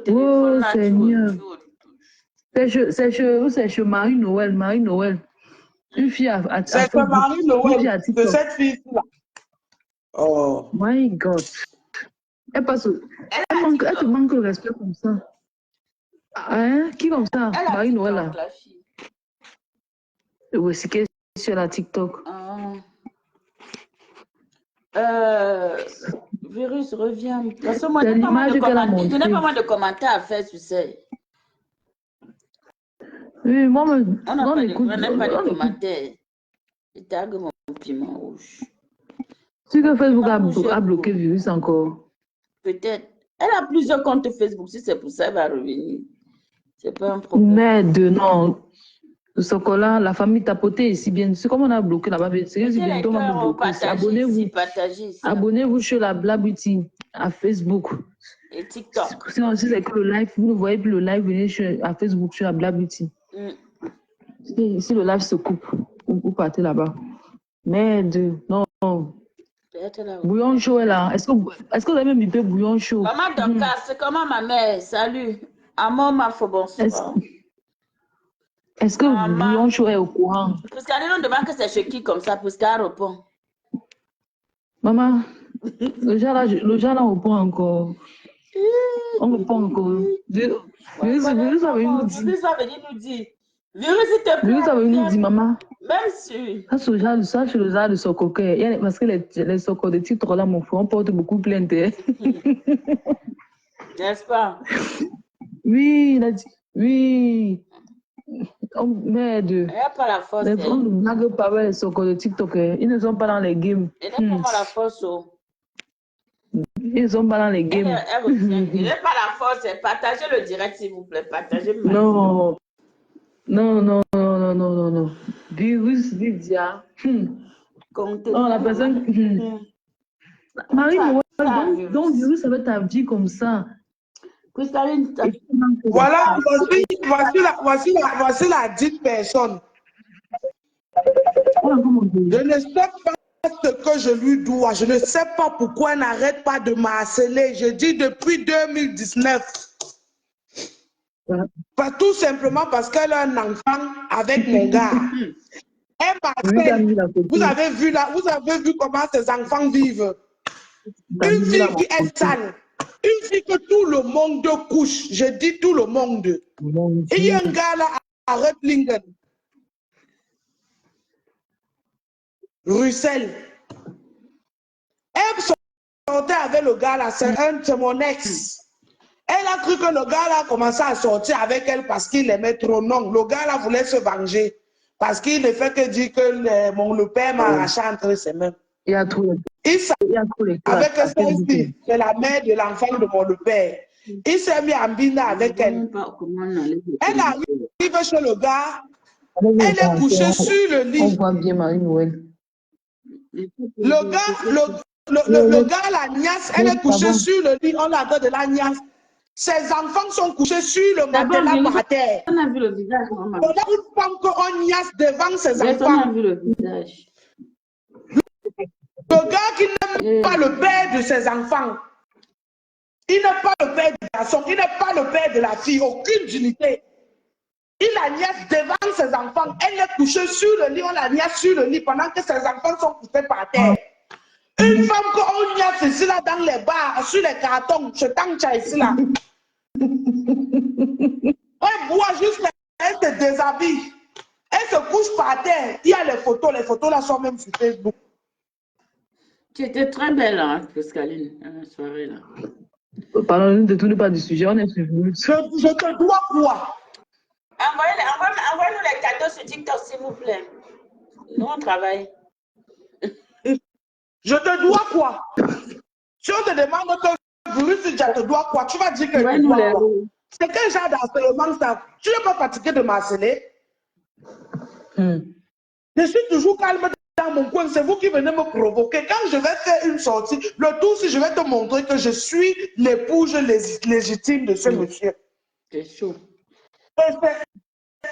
Oh, Seigneur. C'est chez Marie Noël. Marie Noël. Une fille à c'est Marie Noël de cette fille-là. Oh. My God. Elle te manque le respect comme ça. Hein? Qui comme ça? Marie Noël là. Oui, c'est qu'elle est sur la TikTok. Virus, reviens. Parce que moi, je n'ai pas moins de commentaires à faire, tu sais. Oui, moi, on n'aime pas de commentaires. Je tague mon piment rouge. C'est que Facebook a bloqué virus encore. Peut-être. Elle a plusieurs comptes Facebook. Si c'est pour ça, elle va revenir. C'est pas un problème. Mais non. Ce là la famille tapotait ici bien. C'est comme on a bloqué là-bas. C'est bientôt on va bloquer. Abonnez-vous. Abonnez-vous sur la Black Beauty à Facebook. Et TikTok. Si c'est que le live, vous ne voyez plus le live, venez à Facebook sur la Black Beauty. Si le live se coupe, vous partez là-bas. Merde, non. Bouillon chaud est là. Est-ce que vous avez même du bouillon chaud? Maman Docas, c'est comment ma mère? Salut. Amon m'a fait bonsoir. Est-ce que bouillon chaud est au courant? Parce qu'elle nous demande que c'est chez qui comme ça, parce qu'elle répond. Maman, le genre là répond encore. On répond encore. Virus va venir nous dire. Virus, s'il te plaît. Virus va venir nous dire, maman. Même si. Ça, c'est le genre de socoquet. Parce que les socos de titres là, mon frère, on porte beaucoup plainte. N'est-ce pas? Oui, il a dit. Oui. Oh, merde. Il n'y a pas la force. On ne blague pas avec les socos de TikTok. Ils ne sont pas dans les games. Il n'a pas la force. Ils ne sont pas dans les games. Il n'a pas la force. Partagez le direct, s'il vous plaît. Partagez. Non. Virus, Lydia. Non, la personne. Marie, donc virus, ça va ta vie comme ça. Voilà, voici la dite personne. Je ne sais pas ce que je lui dois. Je ne sais pas pourquoi elle n'arrête pas de m'harceler. Je dis depuis 2019. Pas tout simplement parce qu'elle a un enfant avec mon gars. Elle m'harcèle. Vous avez vu comment ces enfants vivent. Une fille qui est sale. Une fille que tout le monde couche. Je dis tout le monde. Il y a un gars là à Reutlingen. Russell. Elle sortait avec le gars là. C'est mon ex. Elle a cru que le gars là commençait à sortir avec elle parce qu'il aimait trop. Non, le gars là voulait se venger. Parce qu'il ne fait que dire que le père m'a arraché entre ses mains. Il y a trop avec celle-ci, c'est la mère de l'enfant de mon père. Il s'est mis en bina avec elle. Elle arrive chez le gars. Elle est couchée sur le lit. On voit bien Marie-Noël. Le gars, la niasse, elle est couchée sur le lit. On l'attend de la niasse. Ses enfants sont couchés sur le matelas par terre. On a vu le visage, maman. On a une femme qu'on niasse devant ses enfants. On a vu le visage. Le gars qui n'aime pas le père de ses enfants. Il n'est pas le père du garçon. Il n'est pas le père de la fille. Aucune dignité. Il la niaise devant ses enfants. Elle est couchée sur le lit. On la niaise sur le lit pendant que ses enfants sont couchés par terre. Une femme qu'on niaise ici là dans les bars, sur les cartons, je t'en ici là. Elle boit juste là, elle se déshabille. Elle se couche par terre. Il y a les photos là sont même sur Facebook. Tu étais très belle, hein, Pascaline, à la soirée là. Pardon, ne détourne pas du sujet, on est sur vous. Je te dois quoi? Envoyez-nous les cadeaux sur TikTok, s'il vous plaît. Nous, on travaille. Je te dois quoi? Si on te demande que virus, je te dois quoi? Tu vas dire que je te dois quoi? C'est quel genre d'harcèlement ça? Tu n'es pas fatigué de m'harceler? Je suis toujours calme dans mon coin. C'est vous qui venez me provoquer. Quand je vais faire une sortie, le tout, si je vais te montrer que je suis l'épouse légitime de ce monsieur. C'est chaud.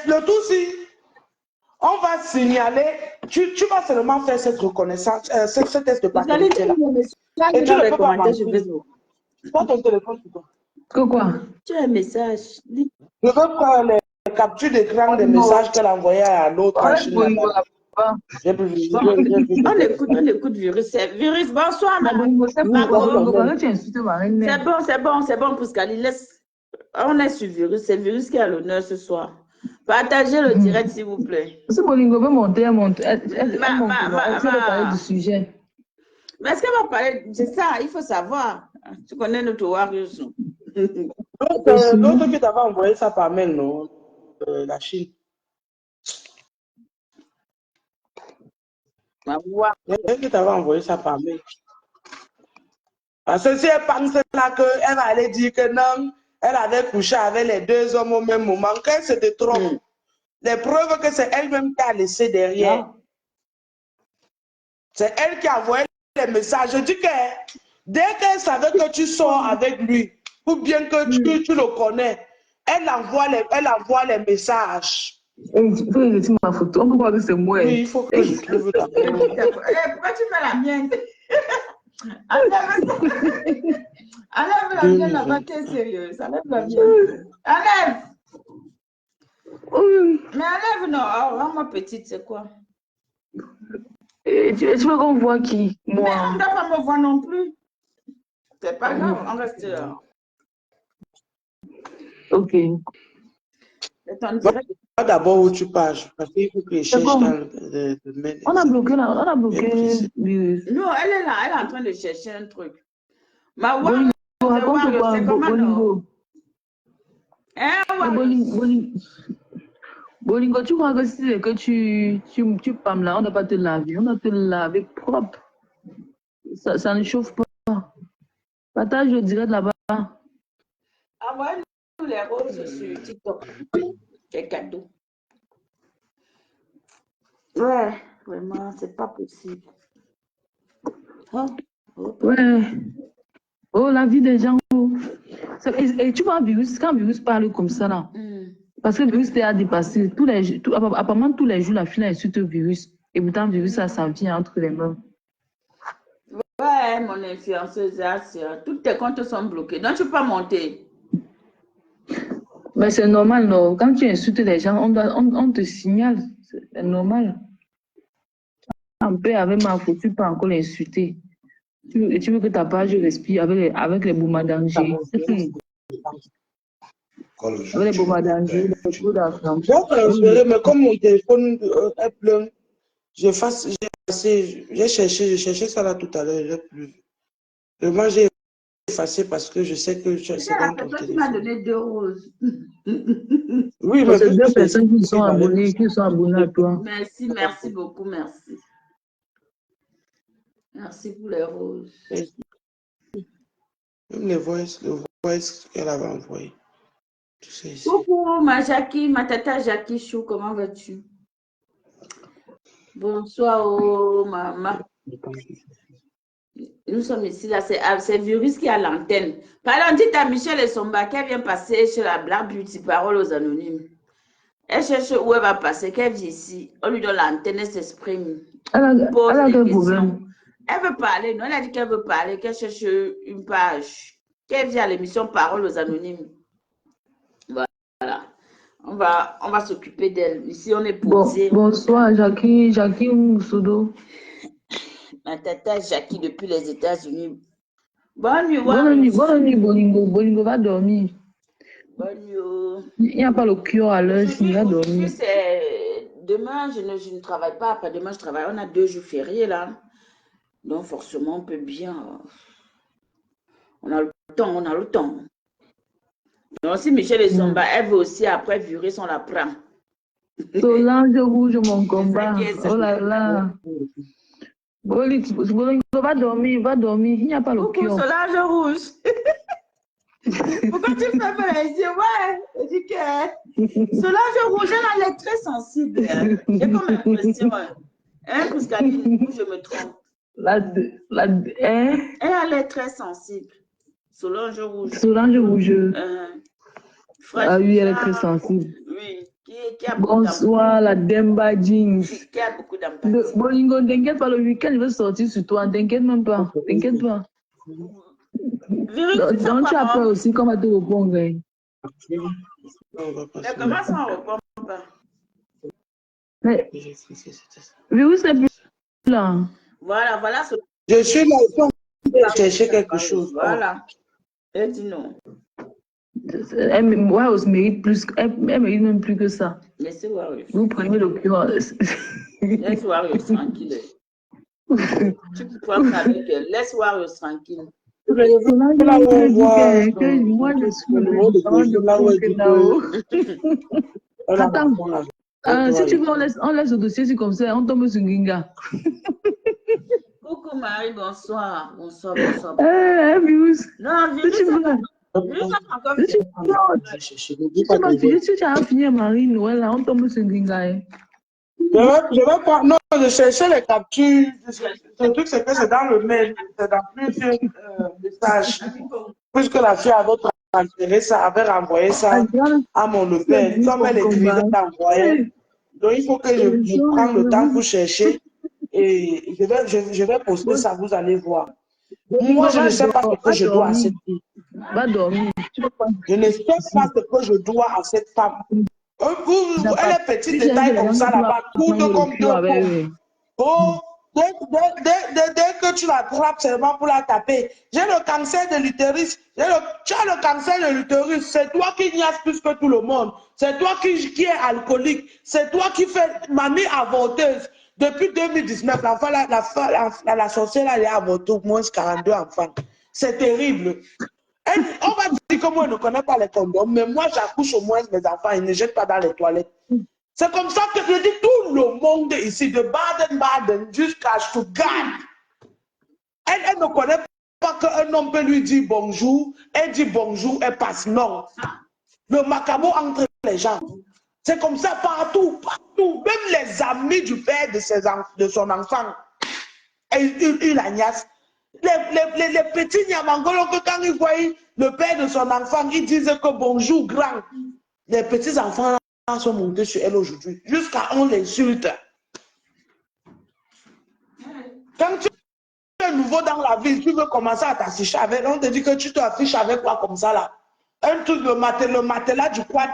Le tout, si on va signaler, tu vas seulement faire cette reconnaissance, ce test de paternité là. Et tu ne peux pas mentir. Prends ton téléphone sur toi. Quoi? Tu as un message. Je veux faire les captures d'écran des messages qu'elle a envoyés à l'autre. On écoute Virus. Virus, bonsoir, madame. C'est bon, Pascaline. Laisse. On est sur Virus. C'est Virus qui a l'honneur ce soir. Partagez le direct, s'il vous plaît. Si Bolingo veut monter, elle monte. Elle va parler du sujet. Mais est-ce qu'elle va parler? C'est ça, il faut savoir. Tu connais notre Warriors. L'autre qui t'avait envoyé ça par mail, non? La Chine. L'autre qui t'avait envoyé ça par mail. Parce que si elle pense là qu'elle va aller dire que non, elle avait couché avec les deux hommes au même moment, qu'elle se détrompe. Les preuves que c'est elle-même qui a laissé derrière. C'est elle qui a envoyé les messages. Je dis que dès qu'elle savait que tu sors avec lui, ou bien que tu le connais, elle envoie les messages. Il faut que je retire ma photo. On peut voir que c'est moi. Oui, il faut que je trouve ta photo. Pourquoi tu fais la mienne? Enlève la mienne là-bas, t'es sérieuse. Enlève la mienne. Enlève! Mais enlève, non. Oh, ma petite, c'est quoi? Tu veux qu'on voit qui? Moi. Mais on ne doit pas me voir non plus. C'est pas grave, on reste là. Ok. D'abord où tu pages, parce qu'il faut que je cherche dans le mail. On a bloqué là, on a bloqué. Non, elle est là, elle est en train de chercher un truc. Ma Bolingo, raconte-moi, Bolingo. Bolingo, tu crois que si que tu pâmes là, on ne va pas te laver, on va te laver propre. Ça ne chauffe pas. Partage le direct là-bas. Envoyez-nous les roses sur TikTok. Quel cadeau. Ouais, vraiment, c'est pas possible. Oh, oh. Ouais. Oh, la vie des gens. Oh. Et tu vois, virus, quand virus parle comme ça, là, parce que le virus a dépassé, apparemment tous les jours, la fille insulte le virus. Et pourtant, le virus, ça vient entre les mains. Ouais, mon influenceuse, tous tes comptes sont bloqués. Donc, tu peux pas monter. Mais c'est normal, non? Quand tu insultes les gens, on te signale. C'est normal. En paix avec ma faute, tu peux encore l'insulter. Tu veux que ta page respire avec les bombardangers. Avec les bombardangers, les trous d'argent. Mais comme mon téléphone est plein, j'ai cherché ça là tout à l'heure, j'ai plus. Moi, j'ai effacé parce que je sais que c'est dans ton téléphone. Tu m'as donné 2 roses. Oui, mais c'est 2 personnes qui sont abonnées à toi. Merci, merci beaucoup, merci. Merci pour les roses. Même le voice qu'elle avait envoyé. Tu sais ici. Coucou, ma tata Jackie Chou, comment vas-tu? Bonsoir, oh, maman. Nous sommes ici, là, c'est Virus qui a l'antenne. Pardon, dites à Michel et Somba qu'elle vient passer chez la Black Beauty, parole aux anonymes. Elle cherche où elle va passer, qu'elle vient ici. On lui donne l'antenne, elle s'exprime. Elle a quel problème? Elle veut parler, non? Elle a dit qu'elle veut parler, qu'elle cherche une page. Qu'elle vient à l'émission Parole aux anonymes. Voilà. On va s'occuper d'elle. Ici, on est posé. Bonsoir, Jackie Moussodo. Ma tata Jackie depuis les États-Unis. Bonne nuit. Bonne nuit, Bolingo. Bolingo va dormir. Bonne nuit. Il n'y a pas le cure à l'heure, il va dormir. Demain, je ne travaille pas. Après demain, je travaille. On a 2 jours fériés là. Donc, forcément, on peut bien. On a le temps. Donc, si Michel et Zomba, elle veut aussi après virus, on la prend. Solange rouge, mon combat. Oh là là. Bolingo va dormir. Il n'y a pas le cure. Solange rouge. Pourquoi tu me fais pas les yeux? Ouais, je dis que Solange rouge, elle a l'air très sensible. J'ai comme l'impression. Hein, Pascaline, où je me trompe. Elle a l'air très sensible. Solange rouge. Ah oui, elle est très sensible. Oui. Qui a bonsoir, la Demba Jeans. Qui a beaucoup d'empathie. Bolingo, t'inquiète pas, le week-end, je vais sortir sur toi. T'inquiète même pas. T'inquiète pas. Donc, tu as peur aussi, comment te répondre? Mais comment ça, on ne répond pas? Mais, virus n'est plus là. Voilà. Je suis là, il faut chercher quelque chose. Voilà. Elle dit non. Elle mérite plus, elle mérite même plus que ça. Laissez Warriors. Vous prenez le cure. Laisse Warriors tranquille. Tu peux pas avec elle. Laisse Warriors tranquille. Moi, je suis là-haut. Attends, si tu veux, on laisse le dossier, c'est comme ça, on tombe sur Ginga. Coucou Marie, bonsoir. Bonsoir. Virus. Non, Virus. Si tu as fini Marie Noël, là, on tombe sur Ginga. Je vais pas. Non, je cherchais les captures. Le truc, c'est que c'est dans le mail. C'est dans plusieurs messages. Puisque la fille avait transféré ça, avait renvoyé ça à mon père. Comme elle écrivait, envoyé. Donc, il faut que je prenne le temps pour chercher. Et je vais poster ça, vous allez voir. Moi, je ne sais pas ce que je dois à cette fille. Va dormir. Je ne sais pas ce que je dois à cette femme. Elle est petite de taille comme ça là-bas, courte comme 2 pommes. Oh, dès que tu l'attrapes seulement pour la taper, j'ai le cancer de l'utérus. Tu as le cancer de l'utérus. C'est toi qui niaise plus que tout le monde. C'est toi qui es alcoolique. C'est toi qui fais mamie avorteuse. Depuis 2019, la sorcière elle est avortée au moins 42 enfants. C'est terrible. On va dire que moi, je ne connais pas les condoms, mais moi, j'accouche au moins mes enfants, ils ne jettent pas dans les toilettes. C'est comme ça que je dis tout le monde ici, de Baden-Baden jusqu'à Stuttgart. Elle ne connaît pas qu'un homme peut lui dire bonjour, elle dit bonjour, elle passe. Non. Le macabo entre les gens. C'est comme ça partout, partout. Même les amis du père de son enfant, il agnace. Les petits Niamangolo, que quand ils voient le père de son enfant, ils disent que bonjour grand. Les petits enfants sont montés sur elle aujourd'hui, jusqu'à on l'insulte. Quand tu es nouveau dans la ville, tu veux commencer à t'afficher avec, on te dit que tu t'affiches avec quoi comme ça là? Un truc, le matelas du quad.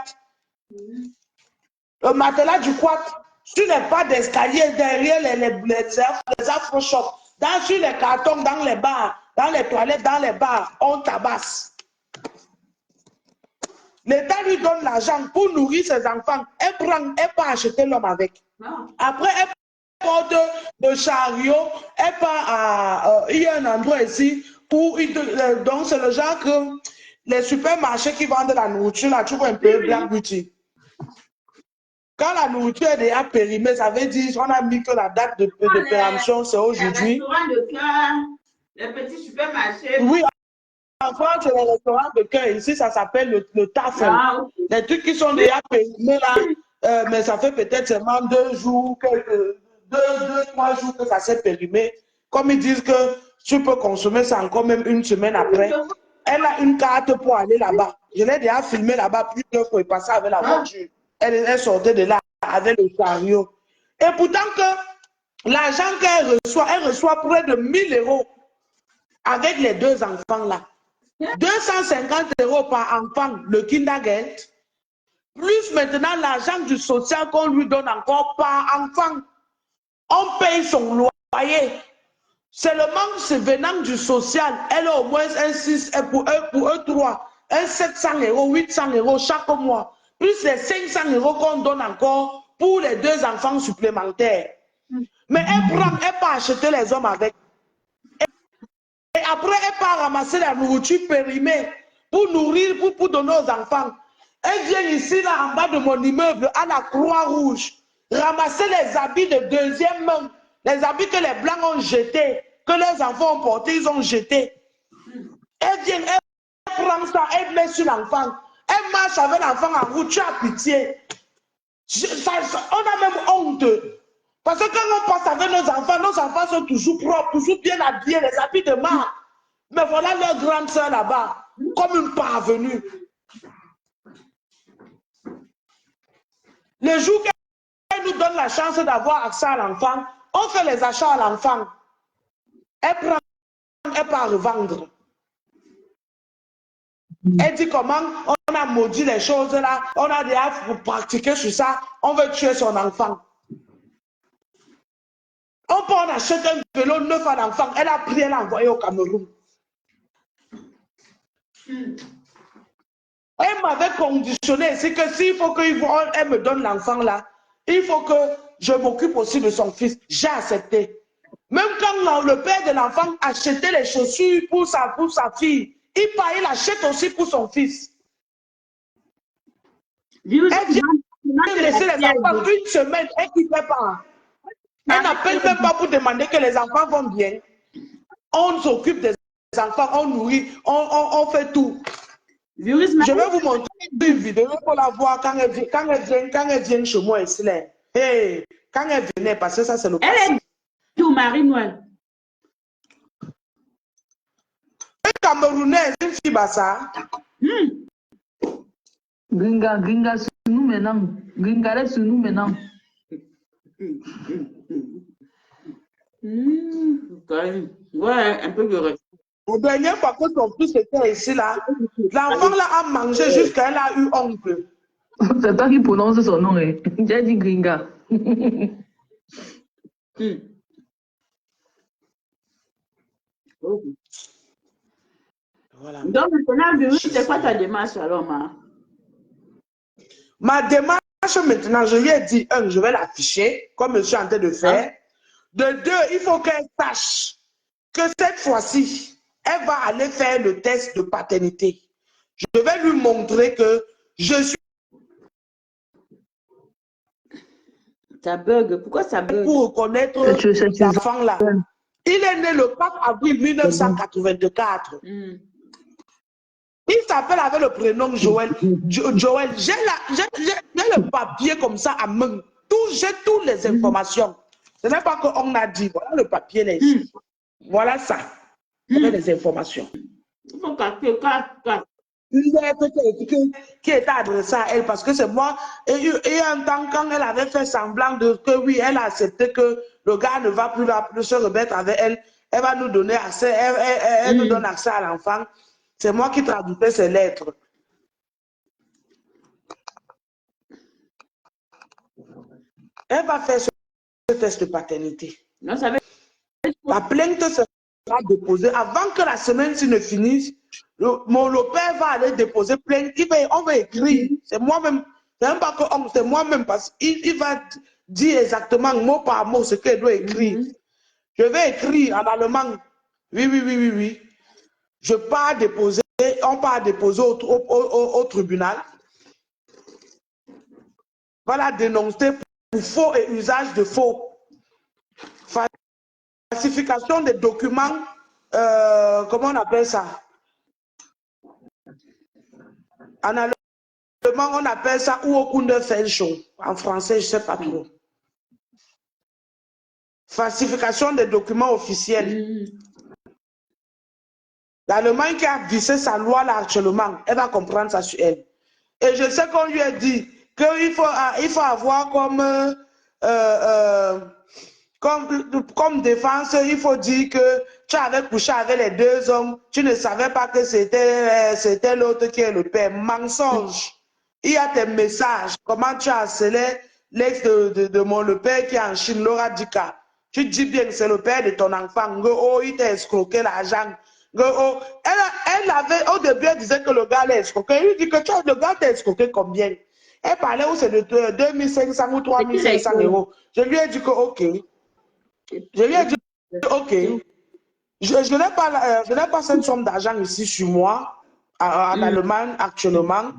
Le matelas du quad, sur les pas d'escalier, derrière les afro-shops, sur les cartons, dans les bars, dans les toilettes, dans les bars, on tabasse. L'État lui donne l'argent pour nourrir ses enfants. Elle prend, elle peut acheter l'homme avec. Après, elle porte le chariot, elle part à... il y a un endroit ici où... donc, c'est le genre que les supermarchés qui vendent la nourriture, là, tu vois un peu Black Beauty. Quand la nourriture est déjà périmée, ça veut dire qu'on a mis que la date de péremption, c'est aujourd'hui. Les restaurants de cœur, les petits supermarchés. Oui, en France, c'est les restaurants de cœur. Ici, ça s'appelle le tafel. Ah, okay. Les trucs qui sont déjà périmés là, mais ça fait peut-être seulement 2 jours, 2-3 jours que ça s'est périmé. Comme ils disent que tu peux consommer ça encore même une semaine après. Elle a une carte pour aller là-bas. Je l'ai déjà filmé là-bas plusieurs fois et passer avec la voiture. Elle sortait de là avec le chariot. Et pourtant que l'argent qu'elle reçoit, elle reçoit près de 1000 € avec les 2 enfants là. 250 € par enfant, le kindergarten, plus maintenant l'argent du social qu'on lui donne encore par enfant. On paye son loyer. C'est le manque venant du social. Elle a au moins un 6, pour eux 3, un 700 €, 800 € chaque mois, plus les 500 € qu'on donne encore pour les 2 enfants supplémentaires. Mais elle prend, elle peut acheter les hommes avec. Et après, elle part ramasser la nourriture périmée pour nourrir, pour donner aux enfants. Elle vient ici, là, en bas de mon immeuble, à la Croix-Rouge, ramasser les habits de 2e main, les habits que les Blancs ont jetés, que les enfants ont portés, ils ont jetés. Elle vient, elle prend ça, elle met sur l'enfant. Elle marche avec l'enfant en route, tu as pitié. On a même honte. Parce que quand on passe avec nos enfants sont toujours propres, toujours bien habillés, les habits de marque. Mais voilà leur grande soeur là-bas, comme une parvenue. Le jour qu'elle nous donne la chance d'avoir accès à l'enfant, on fait les achats à l'enfant. Elle prend, elle part revendre. Elle dit comment on a maudit les choses là, on a déjà pratiqué sur ça, on veut tuer son enfant. On peut en acheter un vélo neuf à l'enfant, elle a pris, elle a envoyé au Cameroun. Elle m'avait conditionné, c'est que s'il faut qu'elle me donne l'enfant là, il faut que je m'occupe aussi de son fils. J'ai accepté. Même quand le père de l'enfant achetait les chaussures pour sa fille, il achète aussi pour son fils. Elle vient laisser les enfants une semaine, elle ne fait pas. Elle n'appelle même pas pour demander que les enfants vont bien. On s'occupe des enfants, on nourrit, on fait tout. Je vais vous montrer une vidéo pour la voir quand elle vient chez moi ici. Hey, quand elle venait, parce que ça c'est le passé. Elle est tout Marie-Noël. Une Camerounaise, une fille bassa. Gringa sur nous maintenant. Gringa sur nous maintenant. Ouais, un peu de reste. Au dernier fois que son fils était ici là, l'enfant là a mangé jusqu'à elle a eu honte. C'est toi qui prononce son nom, hein. J'ai dit Gringa. Voilà. Donc maintenant, c'est quoi ta démarche alors, Ma démarche maintenant, je lui ai dit, je vais l'afficher, comme je suis en train de faire. De 2, il faut qu'elle sache que cette fois-ci, elle va aller faire le test de paternité. Je vais lui montrer que je suis... Ça bug. Pourquoi ça bug? Pour reconnaître cet enfant-là. Il est né le 4 avril 1984. Il s'appelle avec le prénom Joël. Joël, j'ai le papier comme ça à main. J'ai toutes les informations. Ce n'est pas qu'on a dit. Voilà le papier là ici. Voilà ça. Avec les informations. Il faut calculer, Une lettre qui était adressée à elle parce que c'est moi. Et un temps, quand elle avait fait semblant de que oui, elle a accepté que le gars ne va plus se remettre avec elle, elle va nous donner accès, elle nous donne accès à l'enfant. C'est moi qui traduisais ces lettres. Elle va faire ce test de paternité. Non, ça veut... La plainte sera déposée avant que la semaine-ci ne finisse. Le père va aller déposer plainte. On va écrire. C'est moi-même. C'est même pas que c'est moi-même parce qu'il va dire exactement mot par mot ce qu'il doit écrire. Je vais écrire en allemand. Oui. Je pars déposer. On part déposer au tribunal. Voilà, dénoncer pour faux et usage de faux. Falsification des documents, comment on appelle ça? En allemand, on appelle ça Urkundenfälschung. En français, je ne sais pas trop. Falsification des documents officiels. L'Allemagne qui a vissé sa loi là actuellement, elle va comprendre ça sur elle. Et je sais qu'on lui a dit qu'il faut avoir comme défense, il faut dire que tu avais couché avec les deux hommes, tu ne savais pas que c'était l'autre qui est le père. Mensonge. Il y a tes messages. Comment tu as harcelé l'ex le père qui est en Chine, Laura Dika. Tu dis bien que c'est le père de ton enfant. Oh, il t'a escroqué l'argent. Oh, elle avait, au début, elle disait que le gars l'a escroqué. Il dit que le gars t'a escroqué combien? Elle parlait où c'est de 2500 ou 3500 euros. Je lui ai dit que ok. Je lui ai dit ok. Je n'ai pas cette somme d'argent ici sur moi, en Allemagne actuellement.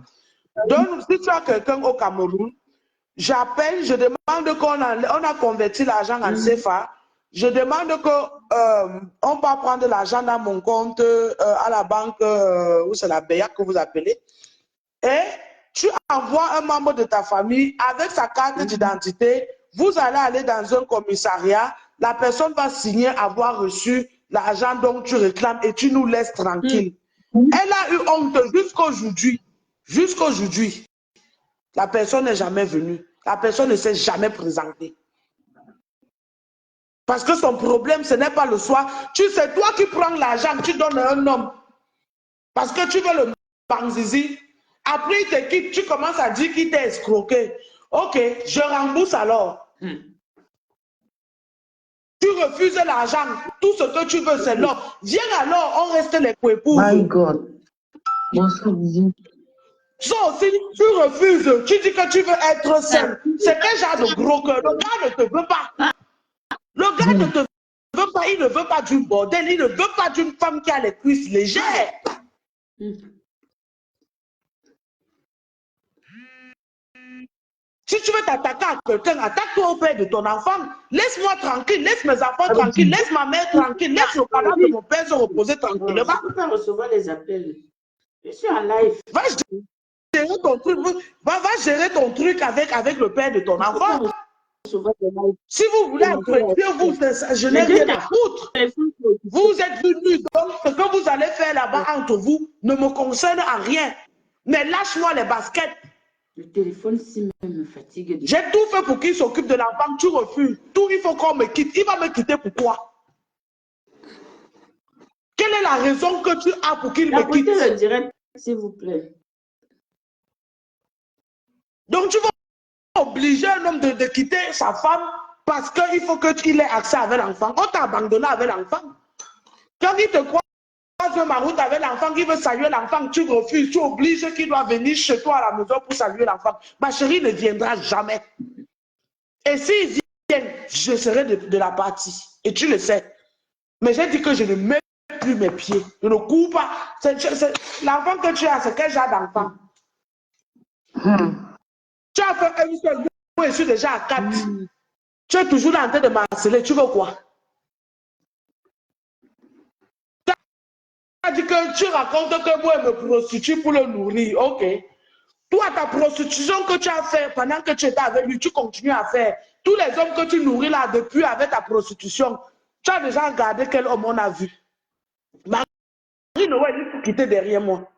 Donc, si tu as quelqu'un au Cameroun, j'appelle, je demande qu'on a converti l'argent en CFA. Je demande qu'on va prendre l'argent dans mon compte à la banque, où c'est la BEA que vous appelez. Et tu envoies un membre de ta famille avec sa carte d'identité. Vous allez aller dans un commissariat. La personne va signer avoir reçu l'argent dont tu réclames et tu nous laisses tranquille. Elle a eu honte jusqu'aujourd'hui. Jusqu'aujourd'hui. La personne n'est jamais venue. La personne ne s'est jamais présentée. Parce que son problème, ce n'est pas le soir. C'est toi qui prends l'argent, tu donnes à un homme. Parce que tu veux le banzizi. Après, il te quitte, tu commences à dire qu'il t'a escroqué. Ok, je rembourse alors. Tu refuses l'argent. Tout ce que tu veux, c'est l'or. Viens alors, on reste les époux. My God. Bonsoir, bisous. Ça aussi, tu refuses. Tu dis que tu veux être seul. C'est quel genre de gros cœur? Le gars ne te veut pas. Le gars ne te veut pas. Il ne veut pas du bordel. Il ne veut pas d'une femme qui a les cuisses légères. Si tu veux t'attaquer à quelqu'un, attaque-toi au père de ton enfant. Laisse-moi tranquille, laisse mes enfants tranquilles, laisse ma mère tranquille, laisse le cadavre de mon père se reposer tranquillement. Je ne peux pas recevoir les appels. Je suis en live. Va gérer ton truc, va gérer ton truc avec le père de ton enfant. Si vous voulez entretenir, je n'ai rien à foutre. Vous êtes venus, donc ce que vous allez faire là-bas entre vous ne me concerne en rien. Mais lâche-moi les baskets. Le téléphone, si même me fatigue. J'ai tout fait pour qu'il s'occupe de l'enfant, tu refuses. Tout, il faut qu'on me quitte. Il va me quitter pourquoi? Quelle est la raison que tu as pour qu'il me quitte? Le direct, s'il vous plaît. Donc tu vas obliger un homme de quitter sa femme parce qu'il faut qu'il ait accès avec l'enfant. On t'a abandonné avec l'enfant. Quand il te croit ma route avec l'enfant qui veut saluer l'enfant, tu refuses, tu obliges qu'il doit venir chez toi à la maison pour saluer l'enfant. Ma chérie ne viendra jamais. Et s'il vient, je serai de la partie. Et tu le sais. Mais j'ai dit que je ne mets plus mes pieds. Je ne cours pas. L'enfant que tu as, c'est quel genre d'enfant? Tu as fait une seule. Moi, je suis déjà à 4. Tu es toujours en train de m'harceler. Tu veux quoi? dit que tu racontes que moi, je me prostitue pour le nourrir. Ok. Toi, ta prostitution que tu as fait pendant que tu étais avec lui, tu continues à faire. Tous les hommes que tu nourris là depuis avec ta prostitution, tu as déjà regardé quel homme on a vu. Marie-Noël, il faut quitter derrière moi.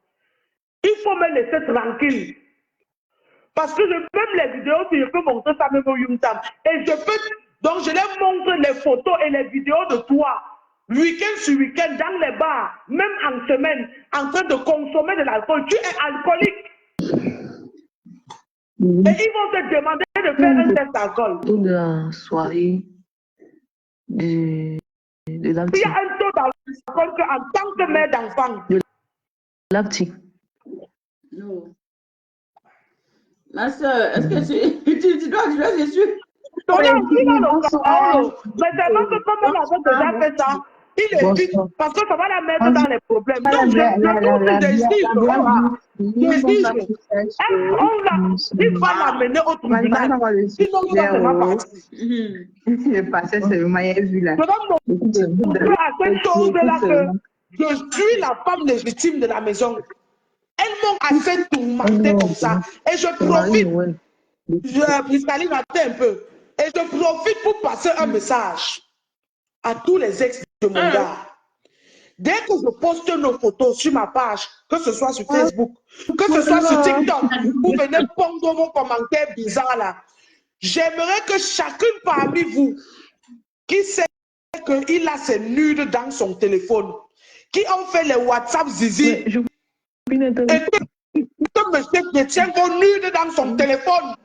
Il faut me laisser tranquille. Parce que même les vidéos, je peux montrer ça même au YouTam. Et je peux, donc je les montre les photos et les vidéos de toi, week-end sur week-end, dans les bars, même en semaine, en train de consommer de l'alcool. Tu es alcoolique. Et ils vont te demander de faire un test d'alcool. De la soirée de Il y a un taux d'alcool en tant que mère d'enfant. De lactique. Non. Ma soeur, est-ce que tu dois je suis. On est aussi dans le carreau. Mais c'est parce que comme on avait déjà fait ça, il est vite parce que ça va la mettre dans les problèmes. Donc, il va l'amener au tribunal. Sinon, il va seulement partir. Le passé, c'est vraiment, il a vu là. À cette chose-là que je suis la femme légitime de la maison. Elles m'ont assez tourmenté comme ça. Et je profite. Cristalline, attends un peu. Et je profite pour passer un message à tous les ex de mon gars. Dès que je poste nos photos sur ma page, que ce soit sur Facebook, que ce soit sur TikTok, vous venez pondre vos commentaires bizarres là. J'aimerais que chacune parmi vous qui sait qu'il a ses nudes dans son téléphone, qui ont fait les WhatsApp zizi, et que monsieur détient vos nudes dans son téléphone,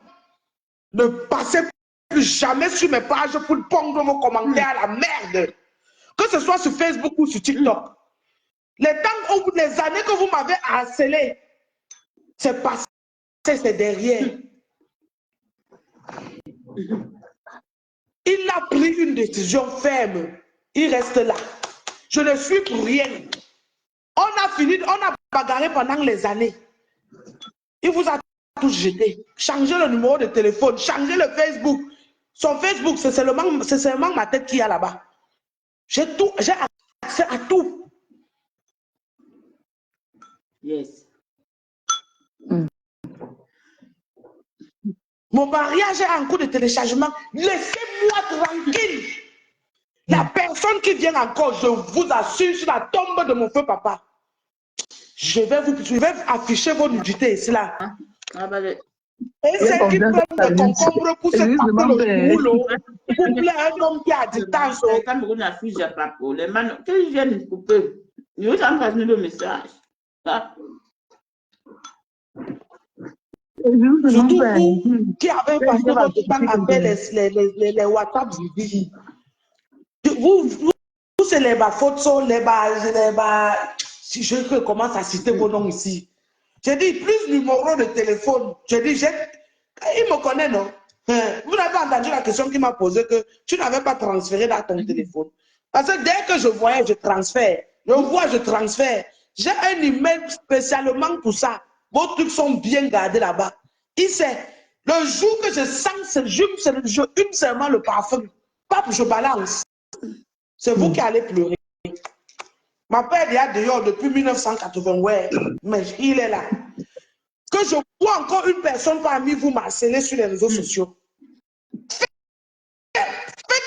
ne passez plus jamais sur mes pages pour pondre vos commentaires à la merde. Que ce soit sur Facebook ou sur TikTok. Les années que vous m'avez harcelé, c'est passé, c'est derrière. Il a pris une décision ferme. Il reste là. Je ne suis pour rien. On a fini, on a bagarré pendant les années. Il vous a tout jeté. Changez le numéro de téléphone, changez le Facebook. Son Facebook, c'est seulement ma tête qui est là-bas. J'ai accès à tout. Yes. Mon mariage est en cours de téléchargement. Laissez-moi tranquille. La personne qui vient encore, je vous assure, sur la tombe de mon feu papa. Je vais afficher vos nudités ici là. Et c'est qui prennent le concombre pour se taper le boulot, pour plaire un homme qui a dit tant. Quand on affiche, il n'y a pas de problème. Qu'ils viennent couper. Nous avons passé le message. Surtout vous qui avez passé votre temps à faire les WhatsApp. Vous c'est les photos, si je commence à citer vos noms ici. J'ai dit plus numéro de téléphone. J'ai dit, il me connaît, non? Vous n'avez pas entendu la question qu'il m'a posée que tu n'avais pas transféré dans ton téléphone. Parce que dès que je voyais, je transfère. Je vois, je transfère. J'ai un email spécialement pour ça. Vos trucs sont bien gardés là-bas. Il sait, le jour que je sens, je hume seulement le parfum. Pape, je balance. C'est vous qui allez pleurer. Ma père est là dehors depuis 1980, ouais, mais il est là. Que je vois encore une personne parmi vous m'harceler sur les réseaux sociaux. Faites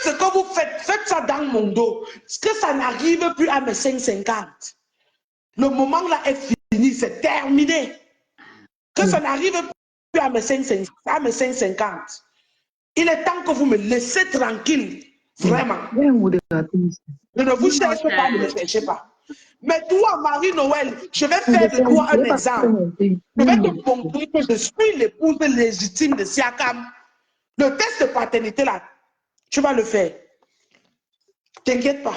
ce que vous faites, faites ça dans mon dos. Que ça n'arrive plus à mes 5,50. Le moment là est fini, c'est terminé. Que ça n'arrive plus à mes 5,50. Il est temps que vous me laissez tranquille. Vraiment. Je ne vous cherche pas, ne me cherchez pas. Mais toi, Marie-Noël, je vais faire de toi un exemple. Je vais te montrer que je suis l'épouse légitime de Siakam. Le test de paternité là, tu vas le faire. T'inquiète pas.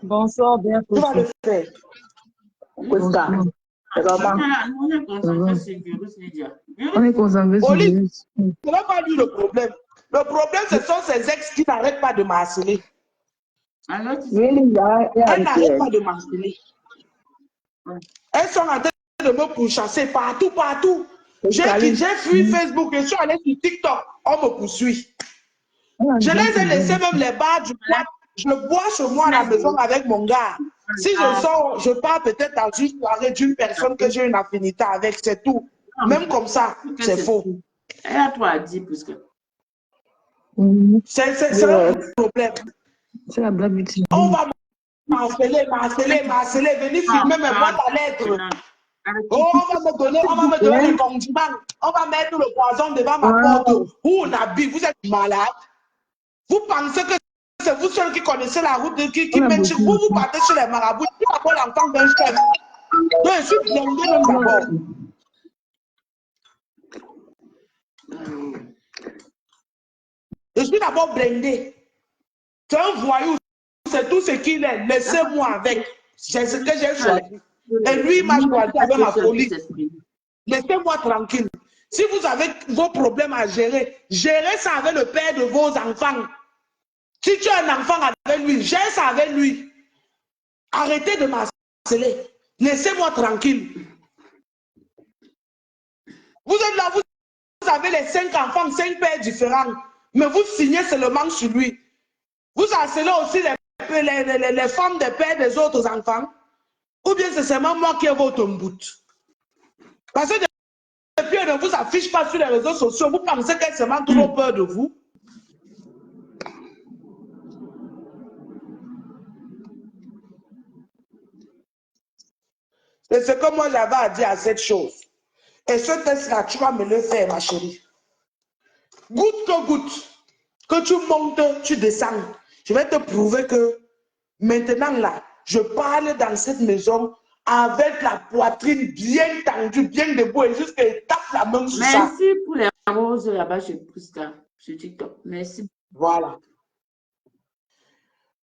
Bonsoir, bien. Tu vas le faire. On est concentré sur Oli, lui. ce n'est pas lui le problème. Le problème, ce sont ces ex qui n'arrêtent pas de m'harceler. Elles n'arrêtent pas de m'harceler. Elles sont en train de me pourchasser partout, partout. J'ai fui Facebook et je suis allé sur TikTok. On me poursuit. Je les ai laissés même les bars du bois. Je bois chez moi à la maison avec mon gars. Si je sors, je pars peut-être dans une soirée d'une personne que j'ai une affinité avec, c'est tout. Même comme ça, c'est faux. Elle a toi à dire, puisque. C'est un problème. C'est la blague utile. On va m'harceler, venir filmer mes boîtes à lettres. Oh, on va me donner le condiment. On va mettre le poison devant ma porte. Où on habite, vous êtes malade. Vous pensez que c'est vous seul qui connaissez la route qui mène chez vous. Vous partez chez les marabouts. Je suis d'abord l'enfant d'un chef. Donc, je suis blindé même d'abord. Je suis d'abord blindé. C'est un voyou. C'est tout ce qu'il est. Laissez-moi avec. C'est ce que j'ai choisi. Et lui, il m'a choisi avec ma folie. Laissez-moi tranquille. Si vous avez vos problèmes à gérer, gérez ça avec le père de vos enfants. Si tu as un enfant avec lui, gère ça avec lui. Arrêtez de m'harceler. Laissez-moi tranquille. Vous êtes là, vous avez les 5 enfants, 5 pères différents. Mais vous signez seulement sur lui. Vous harcelez aussi les femmes des pères des autres enfants. Ou bien c'est seulement moi qui ai votre bout. Parce que depuis elle ne vous affiche pas sur les réseaux sociaux, vous pensez qu'elle se manque trop peur de vous. C'est ce que moi j'avais à dire à cette chose. Et ce test-là, tu vas me le faire, ma chérie. Goutte que goutte, que tu montes, tu descends. Je vais te prouver que maintenant là, je parle dans cette maison avec la poitrine bien tendue, bien debout et juste qu'elle tape la main sur ça. Merci pour les roses là-bas chez Pousta, sur TikTok. Merci. Voilà.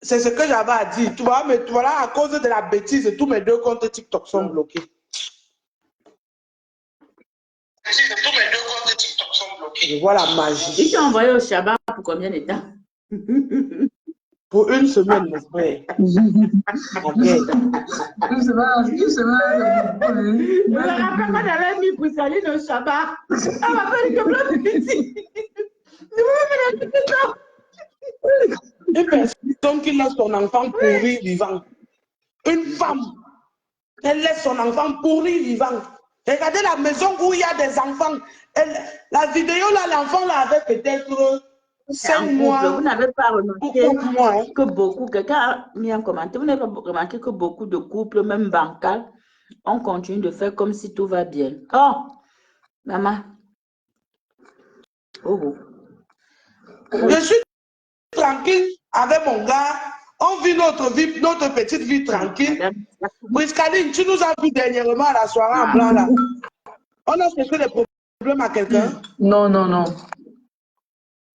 C'est ce que j'avais à dire. Tu vois, mais voilà, à cause de la bêtise, tous mes 2 comptes TikTok sont bloqués. Tous mes 2 comptes TikTok sont bloqués. Je vois la magie. Il t'a envoyé au Shabbat pour combien de temps? Pour 1 semaine, mon frère. Okay. Une semaine. Je me rappelle quand j'avais mis pour salir le Shabbat. Elle m'a fait que plein de petits. Une personne qui laisse son enfant pourrir vivant. Une femme, elle laisse son enfant pourrir vivant. Regardez la maison où il y a des enfants. La vidéo là, l'enfant là avait peut-être 5 mois. Vous n'avez pas remarqué mois, que beaucoup, quelqu'un a mis un commentaire, vous n'avez pas remarqué que beaucoup de couples, même bancals, on continue de faire comme si tout va bien. Oh, maman. Oh. Je suis tranquille avec mon gars. On vit notre vie, notre petite vie tranquille. Briskaline, tu nous as vu dernièrement à la soirée en blanc là. On a cherché des problèmes à quelqu'un? Non, non, non.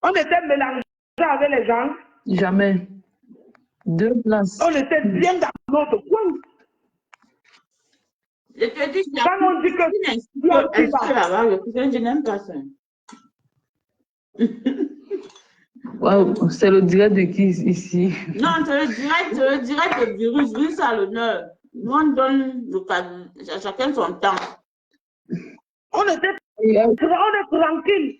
On était mélangés avec les gens. Jamais. 2 places. On était bien dans notre coin. Je te dis, Quand on dit que je n'aime pas ça. Wow, c'est le direct de qui ici? Non, c'est le direct de virus. Virus à l'honneur. Nous, on donne à chacun son temps. On est tranquille.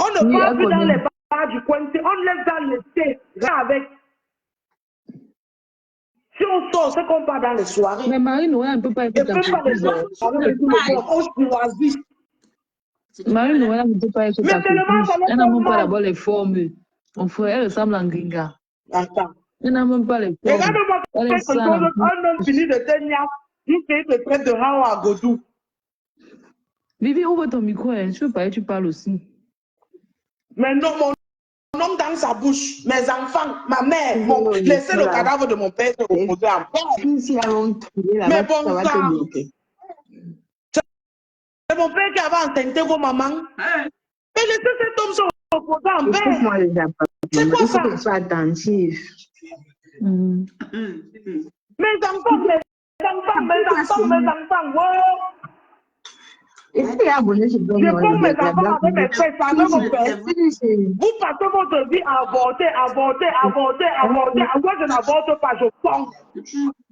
On ne va plus dans les bars du coin. On laisse dans le thé avec. Si on sort, c'est qu'on part dans les soirées. Mais Marie-Noël ne peut pas être ta copine. On choisit. Marie-Noël ne peut pas être ta copine. Elle n'a même pas d'abord les formes. Mon frère, elle ressemble à Nginga. Attends. Elle n'a même pas les formes. Regarde-moi quelque chose. Un homme fini de tenir. Il fait le trait de Hao à Godou. Vivi, ouvre ton micro. Hein. Tu veux parler, tu parles aussi. Mais non, mon homme dans sa bouche. Mes enfants, ma mère, laissez le cadavre de mon père se reposer en paix. Mais bon sang. C'est mon père qui avait enceinté vos mamans. Mais laissez cet homme se reposer en paix. C'est quoi ça? Sois attentif. Mes enfants, wow. Est-ce qu'il y a abonné sur ton Je prends mes enfants avec mes frères, avec mon père. Vous passez votre vie à avorter. Moi, je n'avorte pas, je fonds.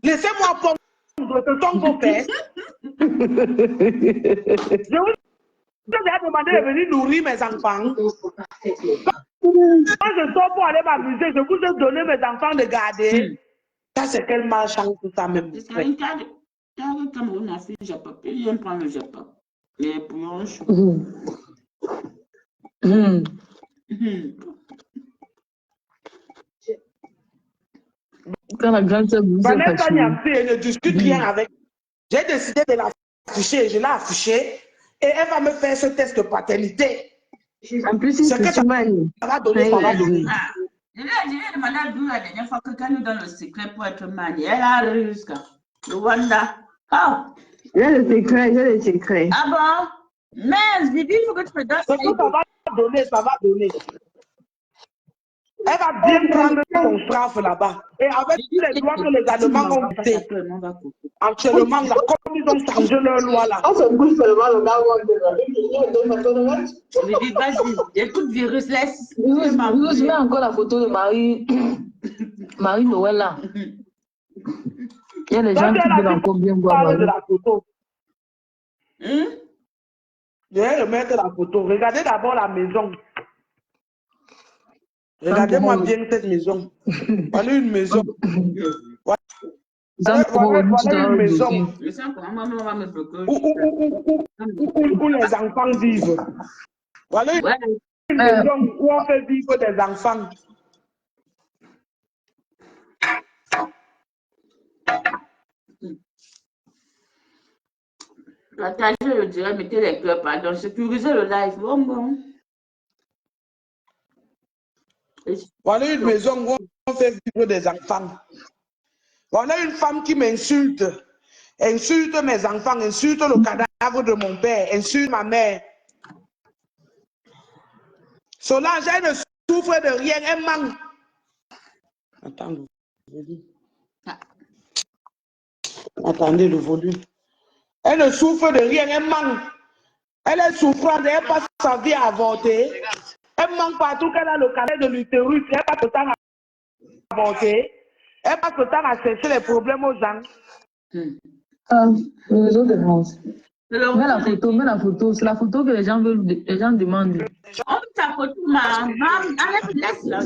Laissez-moi fondre, ce sont vos pères. Je vous ai demandé de venir nourrir mes enfants. Quand je sors pour aller m'amuser, je vous ai donné mes enfants de garder. Ça, c'est quelle malchance tout ça même. C'est ça, une carte. Le Cameroun a fait le Japon. Il vient prendre le Japon. Les blanches. Quand la grande sœur vous est Vanessa fâchée. Niampi, elle ne discute rien avec. J'ai décidé de l'afficher, je l'ai affichée. Et elle va me faire ce test de paternité. En plus, Ce que ça va donner, ça va donner. Je lui ai demandé à Bou la dernière fois que quand nous donne le secret pour être marié, elle a arrivé jusqu'à Rwanda. Ah! J'ai le secret. Ah bon? Mais, Vivi, il faut que tu me donnes Ce que ça va donner, ça va donner. Elle va bien prendre son straf là-bas. Et avec tous les lois que les Allemands ont voté, actuellement, là, comme ils ont changé leur loi là. On se bouge seulement le gars. Vivi, vas-y, écoute, virus, laisse. Vous mets encore la photo de Marie Noël là. Il y a les gens qui veulent encore bien voir Parle de Marie. la photo. Je vais remettre la photo. Regardez d'abord la maison. Regardez-moi bien cette maison. Voilà une maison. Voilà une maison Je sens que maman va me bloquer. où les enfants vivent. Voilà une maison où on fait vivre des enfants. Partagez le direct, mettez les cœurs, pardon, sécurisez le live. Bon. Voilà une maison où on fait vivre des enfants. Voilà une femme qui m'insulte. Insulte mes enfants, insulte le cadavre de mon père, insulte ma mère. Solange, elle ne souffre de rien, elle manque. Attends, le volume. Attendez le volume. Elle ne souffre de rien, elle manque. Elle est souffrante, elle passe sa vie à avorter. Elle manque partout qu'elle a le canal de l'utérus, elle passe le temps à avorter. Elle passe le temps à chercher les problèmes aux gens. Le réseau de France. Mets la photo, c'est la photo que les gens demandent. On veut ta photo, maman, laisse là.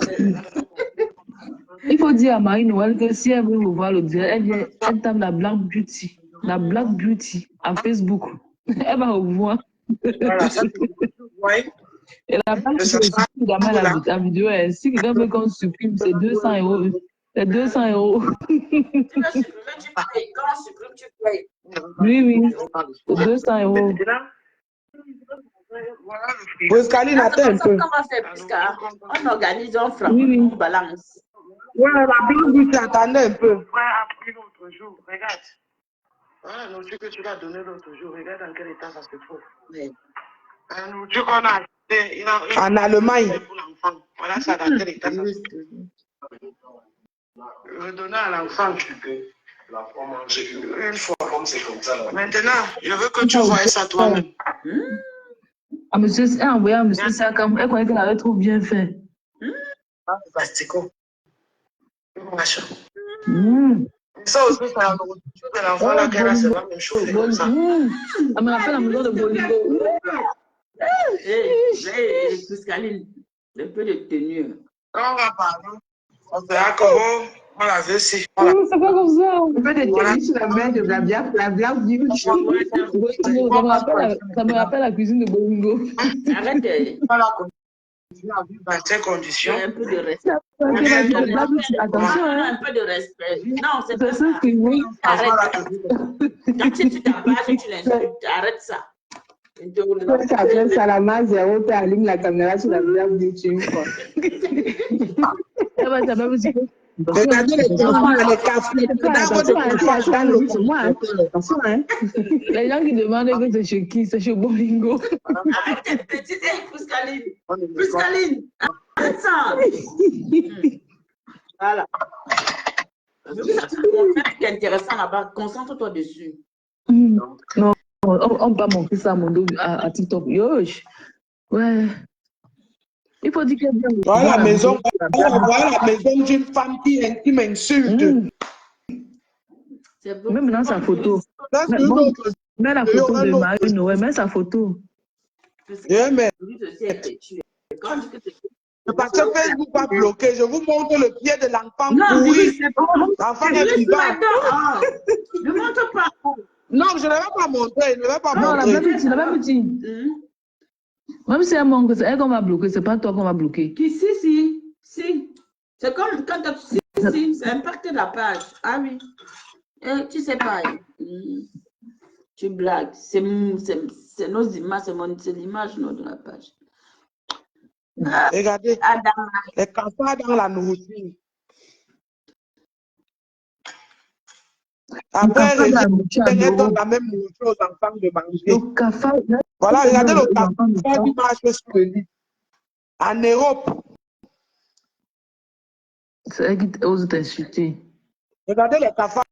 Il faut dire à Marie Noël que si elle veut voir le direct, elle tape la Black Beauty. La Black Beauty à Facebook. Elle va revoir. Voilà, ça, Et la Black Beauty, la vidéo est ainsi. Quelqu'un veut qu'on supprime, c'est 200 €. C'est 200 €. Oui. C'est 200 €. Pascaline, attends un peu. Comment on fait, Pisca? On organise, on frappe, Oui. on balance. Ouais, la Black Beauty, attendez un peu. Frère a pris l'autre jour, regarde. La nourriture que tu l'as donnée l'autre jour, regarde dans quel état ça se trouve. Oui. La nourriture qu'on a achetée en Allemagne pour l'enfant. Voilà ça dans quel état ça se trouve. Redonner à l'enfant. La fois manger Une fois. comme c'est comme ça. Là. Maintenant, je veux que tu vois ça toi-même. Elle a envoyé à monsieur Sakam. Elle croyait qu'elle avait trop bien fait. Plastico. Machin. Ça aussi, c'est la nourriture de l'enfant là qu'elle a, c'est la même chose. C'est comme ça. Ça me rappelle la maison de Bolingo. Pascaline, un peu de tenue. Quand on va parler, on verra comment on la veut si. Voilà. C'est pas comme ça. Un peu de tenue sur la main de la Black Beauty. Ça me rappelle la cuisine de Bolingo. Arrête. Voilà, continuer à vivre dans ces conditions. Un peu de respect. Attention, Un peu de respect. Non, c'est pas ça ça. que oui. Arrête. Quand tu t'abases, tu l'insultes. Arrête ça. Quand tu appelles Salama 0, tu allumes la caméra sur la Black Beauty une fois. Regardez les enfants, les cafés. Les gens qui demandent que c'est chez qui, c'est chez Bolingo. Arrête cette petite Pascaline. Pascaline, arrête ça. Voilà. C'est intéressant là-bas. Concentre-toi dessus. Non, on va montrer ça à mon dos à TikTok. Yosh. Ouais. Il faut dire que voilà la maison d'une femme qui m'insulte. Même dans sa photo. Mets la photo de Marie Noël, mets sa photo. Yeah, mais... Parce que Facebook va bloquer. Je vous montre le pied de l'enfant Non, pourri. Virus, c'est pas. L'enfant est Virus, vivant. attends. Ne montre pas. Non, je ne vais pas montrer. Je ne vais pas Non, la montrer. même petit. Même si elle manque, c'est elle qu'on va bloquer, c'est pas toi qu'on va bloquer. Qui, si. C'est comme quand tu si, ça impacte la page. Ah oui. Tu sais pas. Tu blagues. C'est nos images, c'est l'image de la page. Regardez, Adam. les cafards dans la nourriture. Après, elle donne la même nourriture aux enfants de manger. Le cafard. Voilà, regardez le cafard qui marche sur le lit. En Europe. C'est elle qui ose t'insulter. Regardez les cafards,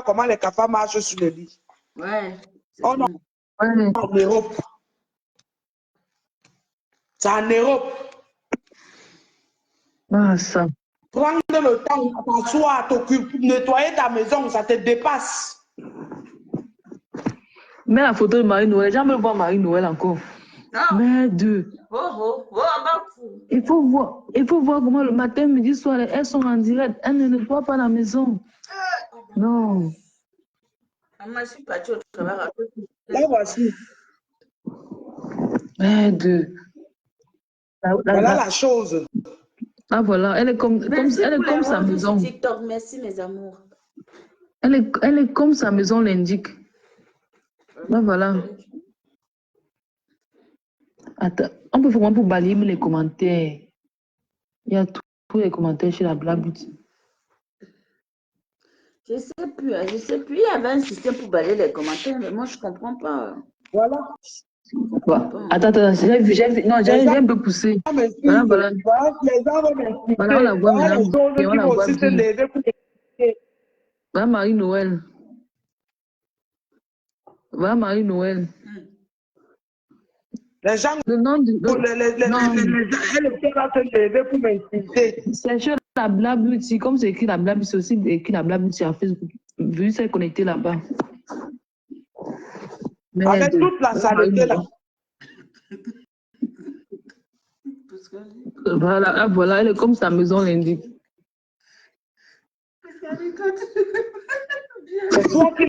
comment les cafards marchent sur le lit. Ouais. En Europe. C'est en Europe. Ah, ça. Prendre le temps à t'asseoir, t'occuper, nettoyer ta maison, ça te dépasse. Mets la photo de Marie-Noël. Les gens veulent voir Marie-Noël encore. Non. Mais deux. Il faut voir comment le matin, midi, soir, elles sont en direct. Elles ne nettoient pas la maison. Non. Moi, je suis partie au travail. Là, voici. Mais deux. Voilà la chose. Ah voilà, elle est comme sa maison. TikTok, merci mes amours. Elle est comme sa maison l'indique. Ah voilà. Attends, on peut vraiment pour balayer les commentaires. Il y a tous les commentaires chez la Blabuti. Je sais plus. Il y avait un système pour balayer les commentaires, mais moi je comprends pas. Voilà. Attends, j'ai un peu poussé. Voilà. Les gens vont m'insulter. Voilà, on la voit Voilà les choses qui vont aussi se bien. lever pour m'insulter. Voilà Marie-Noël. Voilà Marie-Noël. Les gens Le nom du... les gens vont se lever pour m'insulter. C'est chez la Blabuti. Comme c'est écrit la Blabuti, c'est aussi écrit la Blabuti à Facebook. Vu c'est connecté là-bas. Avec toute la saleté là. Voilà, elle est comme sa maison l'indique. C'est toi qui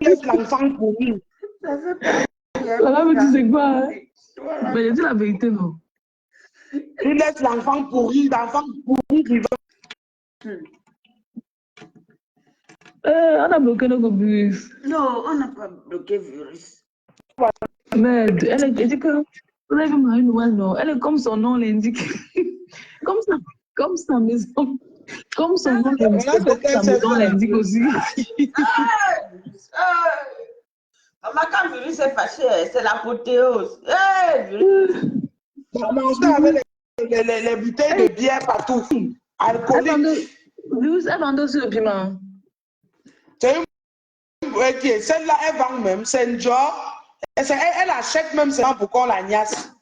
laisses l'enfant pourrir. Là, mais tu sais quoi, hein? Mais je dis la vérité, non? Tu laisses l'enfant pourrir, vivant. On a bloqué notre virus. Non, on n'a pas bloqué virus. Mais elle dit que vous avez Marie-Noël, non? Elle est comme son nom l'indique. Comme sa maison. Comme son nom l'indique. Sa maison l'indique aussi. Quand virus est fâché, c'est l'apothéose. Manger avec les bouteilles de bière partout. Alcoolique. Virus, elle vend aussi le piment. Celle-là, elle vend même. C'est une genre. Elle achète même seulement pour qu'on la niasse.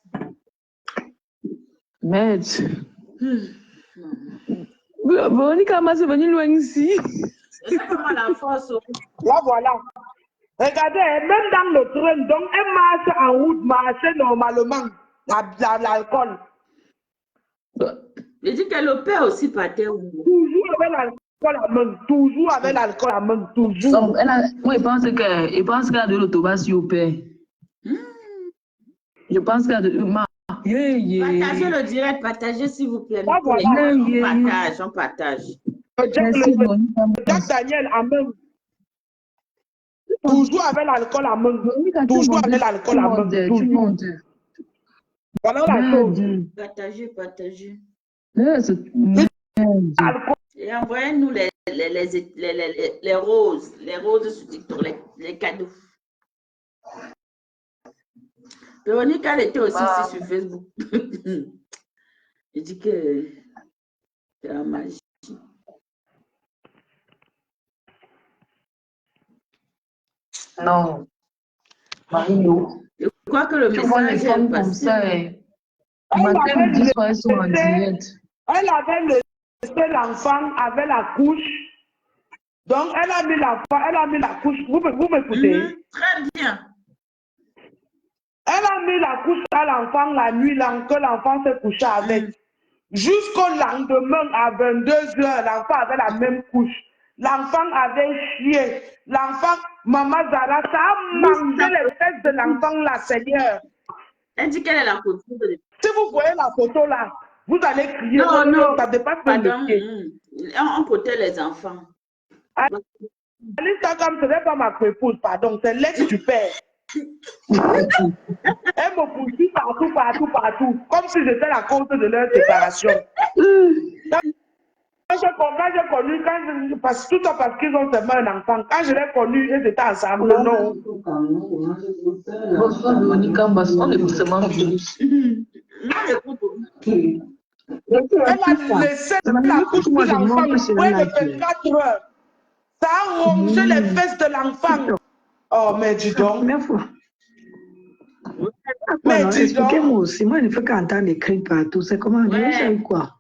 Merde. Véronique Ama, c'est venu loin ici. Là, voilà. Regardez, même dans le train, donc elle marche en route, marche normalement. L'alcool. Je dis qu'elle opère aussi par terre. Toujours avec l'alcool à main. Toujours avec l'alcool à main. Toujours. Moi, je pense qu'elle a de l'autobus au père. Je pense qu'elle a de... Partagez le direct, partagez s'il vous plaît. On partage. Jack Daniel à main. Toujours avec l'alcool à main. Toujours avec l'alcool à main. Voilà la chose. Partagez. Et envoyez-nous les roses. Les roses sur TikTok, les cadeaux. Véronique, elle était aussi ici sur Facebook. Je dis que c'est la magie. Non. Marie-No. Je crois que le message est passé. Elle avait laissé l'enfant avec la couche. Donc, elle a mis la couche. Vous m'écoutez? Très bien. Elle a mis la couche à l'enfant la nuit, que l'enfant s'est couché avec. Jusqu'au lendemain à 22h, l'enfant avait la même couche. L'enfant avait chié. L'enfant, Maman Zara, ça a mangé les fesses de l'enfant là, Seigneur. Elle dit qu'elle est la photo. Si vous voyez la photo là, vous allez crier. Non, ça dépasse même pardon. le pied. On protège les enfants. L'Instagram, ce n'est pas ma prépouse, pardon, c'est l'ex du père. Elle me poursuit partout, comme si j'étais la cause de leur séparation. Quand j'ai connu, parce qu'ils ont seulement un enfant, quand je l'ai connu, ils étaient ensemble, non. Elle a laissé la couche de l'enfant près de 24 heures. Ça a rongé les fesses de l'enfant. Oh, mais dis donc. Mais dis donc. Expliquez-moi aussi. Moi, il ne faut qu'entendre les cris partout. C'est comment? Je sais quoi?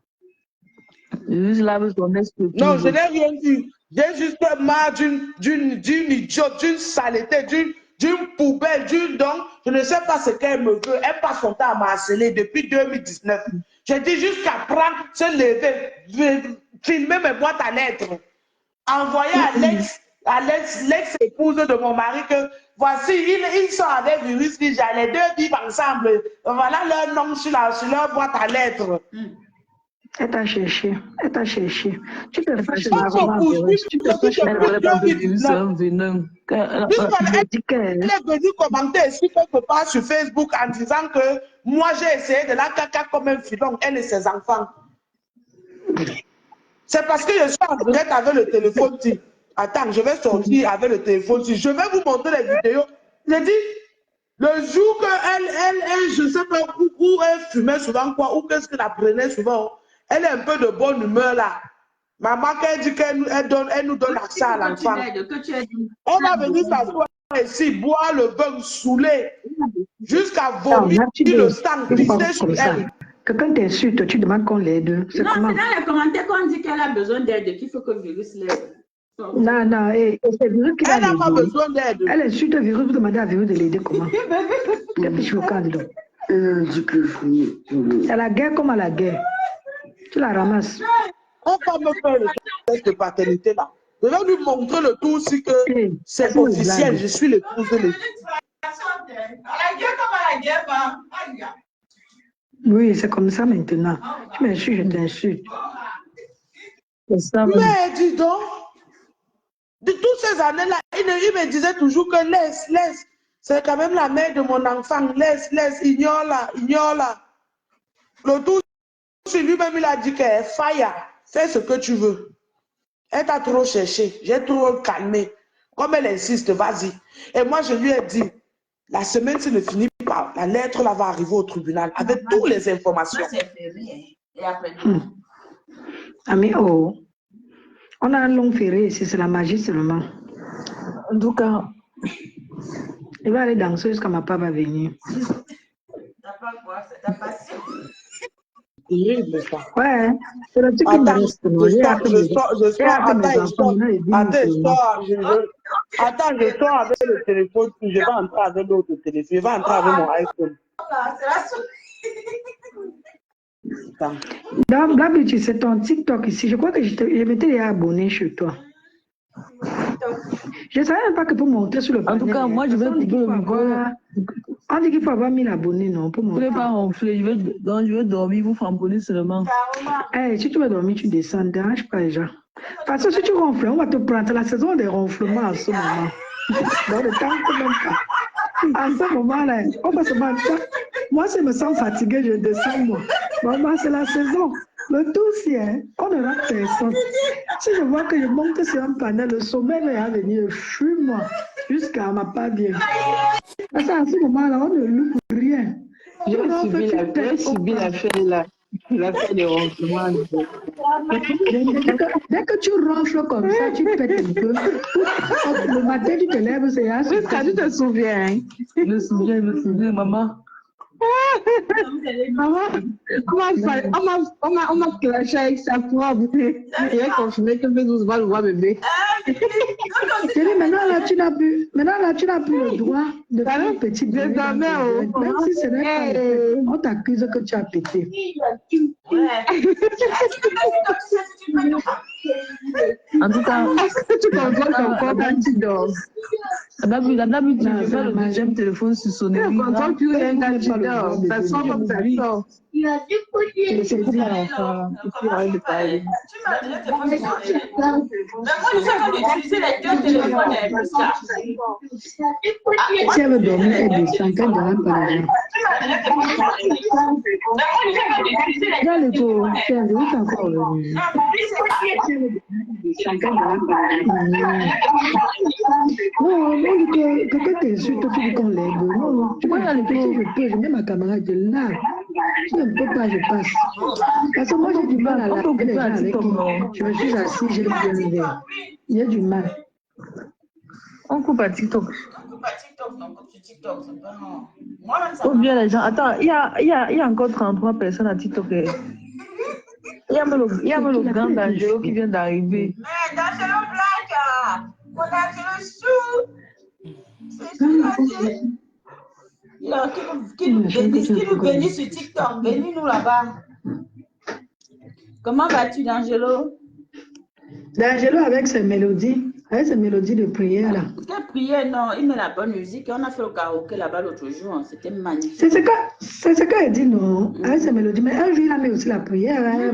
Non, je n'ai rien dit. J'ai juste marre d'une idiote, d'une saleté, d'une poubelle, donc je ne sais pas ce qu'elle me veut. Elle passe son temps à m'harceler depuis 2019. J'ai dit jusqu'à prendre, se lever, filmer mes boîtes à lettres, envoyer à l'ex-épouse de mon mari que voici, ils sont avec Virus Ninja, les deux vivent ensemble. Voilà leur nom sur leur boîte à lettres. Elle t'a cherché. Tu te fâches la roman. Tu te fâches la roman. Elle est venue commenter ici quelque part sur Facebook en disant que moi j'ai essayé de la caca comme un filon, elle et ses enfants. C'est parce que je suis en direct avec le téléphone. Attends, je vais sortir avec le téléphone. Je vais vous montrer les vidéos. J'ai dit, le jour que je ne sais pas où elle fumait souvent quoi, ou qu'est-ce qu'elle apprenait souvent. Elle est un peu de bonne humeur là. Maman, qu'elle dit qu'elle nous donne accès à l'enfant. Elle va venir s'asseoir ici, boire le vin saoulé, jusqu'à vomir le sang pisser sur elle. Quelqu'un t'insulte, tu demandes qu'on l'aide. C'est comment? C'est dans les commentaires qu'on dit qu'elle a besoin d'aide, qu'il faut que le virus l'aide. Non, c'est Virus qui va l'aider. Elle n'a pas besoin d'aide. Elle insulte le virus, vous demandez à Virus de l'aider comment? C'est la guerre comme à la guerre. Tu la ramasses. On va me faire le test de paternité là. Je vais lui montrer le tout aussi que c'est officiel. Je suis l'épouse de l'épouse. Oui, c'est comme ça maintenant. Tu m'insultes, je t'insulte. Mais dis donc, de toutes ces années-là, il me disait toujours que laisse. C'est quand même la mère de mon enfant. Laisse, ignore-la. Le tout, c'est lui-même, il a dit qu'elle est fire. Fais ce que tu veux. Elle t'a trop cherché. J'ai trop calmé. Comme elle insiste, vas-y. Et moi, je lui ai dit, la semaine, s'il ne finit pas, la lettre là va arriver au tribunal avec toutes les informations. Ami, on a un long férié ici, c'est la magie seulement. En tout cas, il va aller danser jusqu'à ma part va venir. C'est ta passion. Ouais, c'est le truc qui me reste. Attends, je sors avec le téléphone, je vais entrer avec l'autre téléphone, je vais entrer avec mon iPhone. D'habitude, c'est ton TikTok ici. Je crois que je m'étais abonné chez toi. Je ne savais même pas que pour monter sur le panel. En tout cas, moi, je vais couper le micro. On dit qu'il faut avoir 1000 abonnés, non? Pour monter. Je ne vais pas ronfler, je vais dormir, vous framboler seulement. Hey, si tu veux dormir, tu descends, ne dérange pas les gens. Parce que si tu ronfles, on va te prendre. C'est la saison des ronflements en ce moment. Dans le temps, même pas. En ce moment-là, on va se mentir. Moi, si je me sens fatigué, je descends, moi. Maman, c'est la saison. Le tout, c'est, on ne rate personne. Si je vois que je monte sur un panel, le sommeil va venir, fuis-moi, jusqu'à ma part bien. Parce qu'à ce moment-là, on ne loupe rien. J'ai subi l'affaire des ronflements. Dès que tu ronfles comme ça, tu pètes un peu. Le matin, tu te lèves, c'est là. Tu te souviens, hein? Je me souviens, maman. On m'a clashé avec sa propre. Il a confirmé que Facebook va le voir bébé. Je dis, maintenant là, tu n'as plus le droit de faire un petit bruit. Même si ce n'est pas le fait, on t'accuse que tu as pété. En tout cas, Tu comprends ton quand tu dors. d'habitude, je fais le deuxième téléphone sur sonnerie. Tu comprends plus rien quand tu dors. Ça sort comme ça sort. C'est pour l'enfant. Et puis, arrête de parler. Si elle veut dormir, elle descend, qu'elle ne dérange pas les gens. Dans le tour, c'est un délit encore. Non, quelqu'un t'insulte, tu dis qu'on l'aide. Non, tu vois, dans le petit, je peux, je mets ma camarade de là. Si je ne peux pas, je passe. Parce que moi, j'ai du mal à la les gens avec qui je me suis assis, j'ai le pied ouvert. Il y a du mal. On coupe à TikTok. Ou Ou bien les gens. Attends, il y a encore 33 personnes à TikTok. Il y a même le grand Dangereux qui vient d'arriver. Mais Dangereux blague, mon Dangereux sous. C'est qui nous bénit sur TikTok, bénis-nous là-bas. Comment vas-tu, D'Angelo? D'Angelo avec ses mélodies de prière là. Quelle prière, non, il met la bonne musique. On a fait le karaoké là-bas l'autre jour, c'était magnifique. C'est ce qu'elle dit, non, avec ses mélodies. Mais un jour, il a mis aussi la prière. Hein,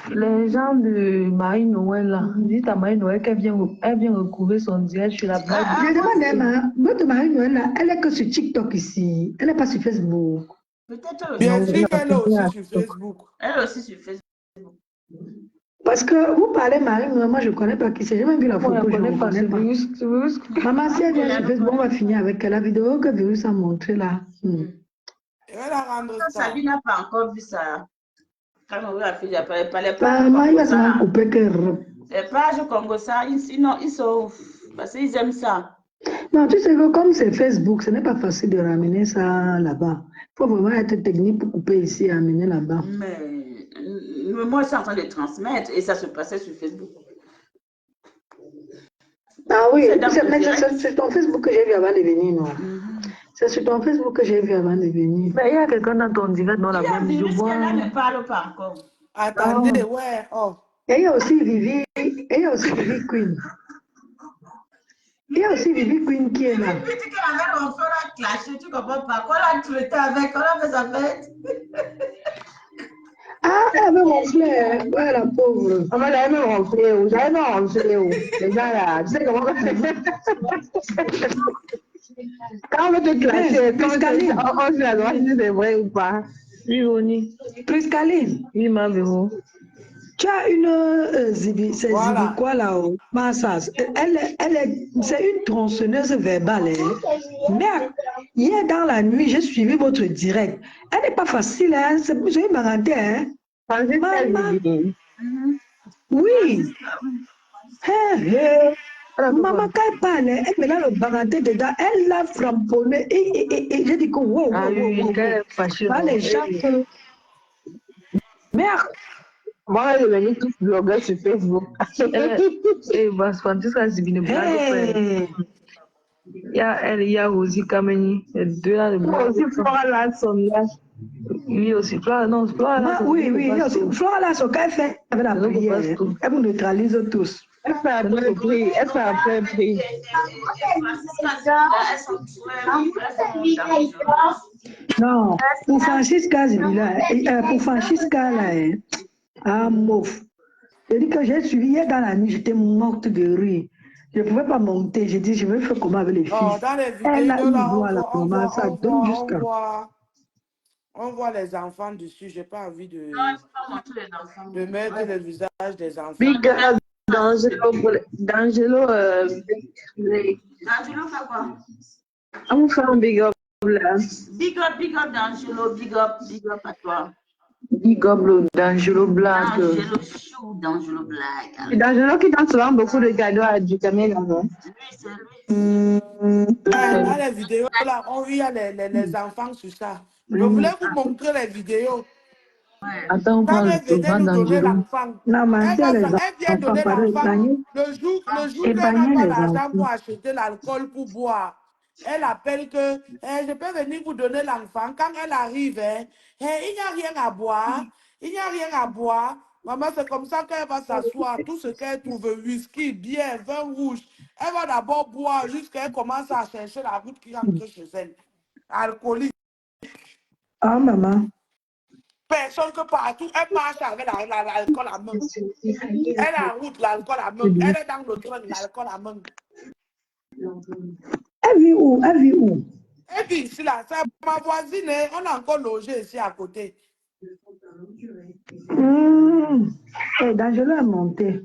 Les gens de Marie-Noël, là, dites à Marie-Noël qu'elle vient recouvrir son direct sur la blague. Je demande à Emma, votre Marie-Noël, là, elle est que sur TikTok ici. Elle n'est pas sur Facebook. Peut-être Bien sûr qu'elle est aussi sur Facebook. Elle est aussi sur Facebook. Parce que vous parlez Marie-Noël, moi je ne connais pas qui c'est. J'ai même vu la photo, je ne connais pas. Maman, si elle vient sur Facebook, on va finir avec la vidéo que Virus a montrée là. Elle va rendre ça. Sabine n'a pas encore vu ça. Quand on la fille, elle parlait pas. Maman, il va se couper que. Les pages Congo, ça, ils sont. Parce qu'ils aiment ça. Non, tu sais que comme c'est Facebook, ce n'est pas facile de ramener ça là-bas. Il faut vraiment être technique pour couper ici et amener là-bas. Mais moi, je suis en train de transmettre et ça se passait sur Facebook. Ah oui, mais c'est sur ton Facebook que j'ai vu avant de venir, non? C'est sur ton Facebook que j'ai vu avant de venir. Mais il y a quelqu'un dans ton direct, non, là-bas, je vois. Elle ne parle pas encore. Attendez, ouais, oh. Et il y a aussi Vivi Queen. Il y a aussi Vivi Queen qui est là. Et puis tu dis qu'avec mon frère, on a clashé, tu comprends pas. Qu'on a traité avec, on a fait sa fête. Ah, elle avait ronflé, hein. Ouais, la pauvre. On va même ronfler, j'avais même ronflé. Les gens là, tu sais comment on fait. Quand on veut te clasher, on se la doit si c'est vrai ou pas. Ironie. Priscaline. Oui, ma véro. Tu as une Zibi, c'est Voilà. Zibi quoi là-haut? Massage. C'est une tronçonneuse verbale. Hein. Mais hier dans la nuit, j'ai suivi votre direct. Elle n'est pas facile, hein. C'est une parenté, hein. Maman. Oui. Maman, quand elle parle, elle met là le baranté dedans, elle l'a framponné et j'ai dit que wow, Ah oui, qu'elle est fâchée. les gens que... Merde. Moi, je vais tous blogueurs sur Facebook. Et bah, Francisca Zibine blague. Il y a aussi Kameni, les deux là de blague. Aussi, Flora Lasson là. Oui, aussi. Flora Lasson. Oui, il y a aussi. Flora Lasson, qu'elle fait avec la prière, elle vous neutralise tous. Elle fait un peu prix. Elle fait un peu prix. Non, pour Francisca Zibila, pour Francisca là, ah, mouf. Je dis que j'ai suivi hier dans la nuit, j'étais morte de rire. Je ne pouvais pas monter. J'ai dit, je vais faire comment avec les filles. Oh, dans les vidéos, là, on voit les enfants dessus. Je n'ai pas envie de mettre le visage des enfants. Big up D'Angelo. D'Angelo fait quoi? On fait un big up là. Big up D'Angelo, big up à toi. Big up D'Angelo blague. D'Angelo chou. ou Dangereux Black? Et Dangereux qui donne souvent beaucoup de cadeaux à du Camille. Lui, c'est lui. Dans les vidéos, là, il y a les enfants sur ça. Je voulais vous montrer les vidéos. Attends, on Quand parle elle de venait nous donner Dangereux. l'enfant, Non, mentir les elle vient enfants, donner pardon, l'enfant. épargner, Le jour qu'elle n'a épargner pas les l'argent enfants. pour acheter l'alcool pour boire, elle appelle que je peux venir vous donner l'enfant. Quand elle arrive, il n'y a rien à boire. Il n'y a rien à boire. Maman, c'est comme ça qu'elle va s'asseoir. Tout ce qu'elle trouve, whisky, bière, vin rouge, elle va d'abord boire jusqu'à qu'elle commence à chercher la route qui rentre chez elle. Alcoolique. Ah, maman. Personne que partout, elle marche avec l'alcool à main. Elle est en route, l'alcool à main. Elle est dans le train, l'alcool à main. Elle vit où? Elle vit où? Elle vit ici, là. C'est ma voisine, on a encore logé ici à côté. Et Dangereux a monté.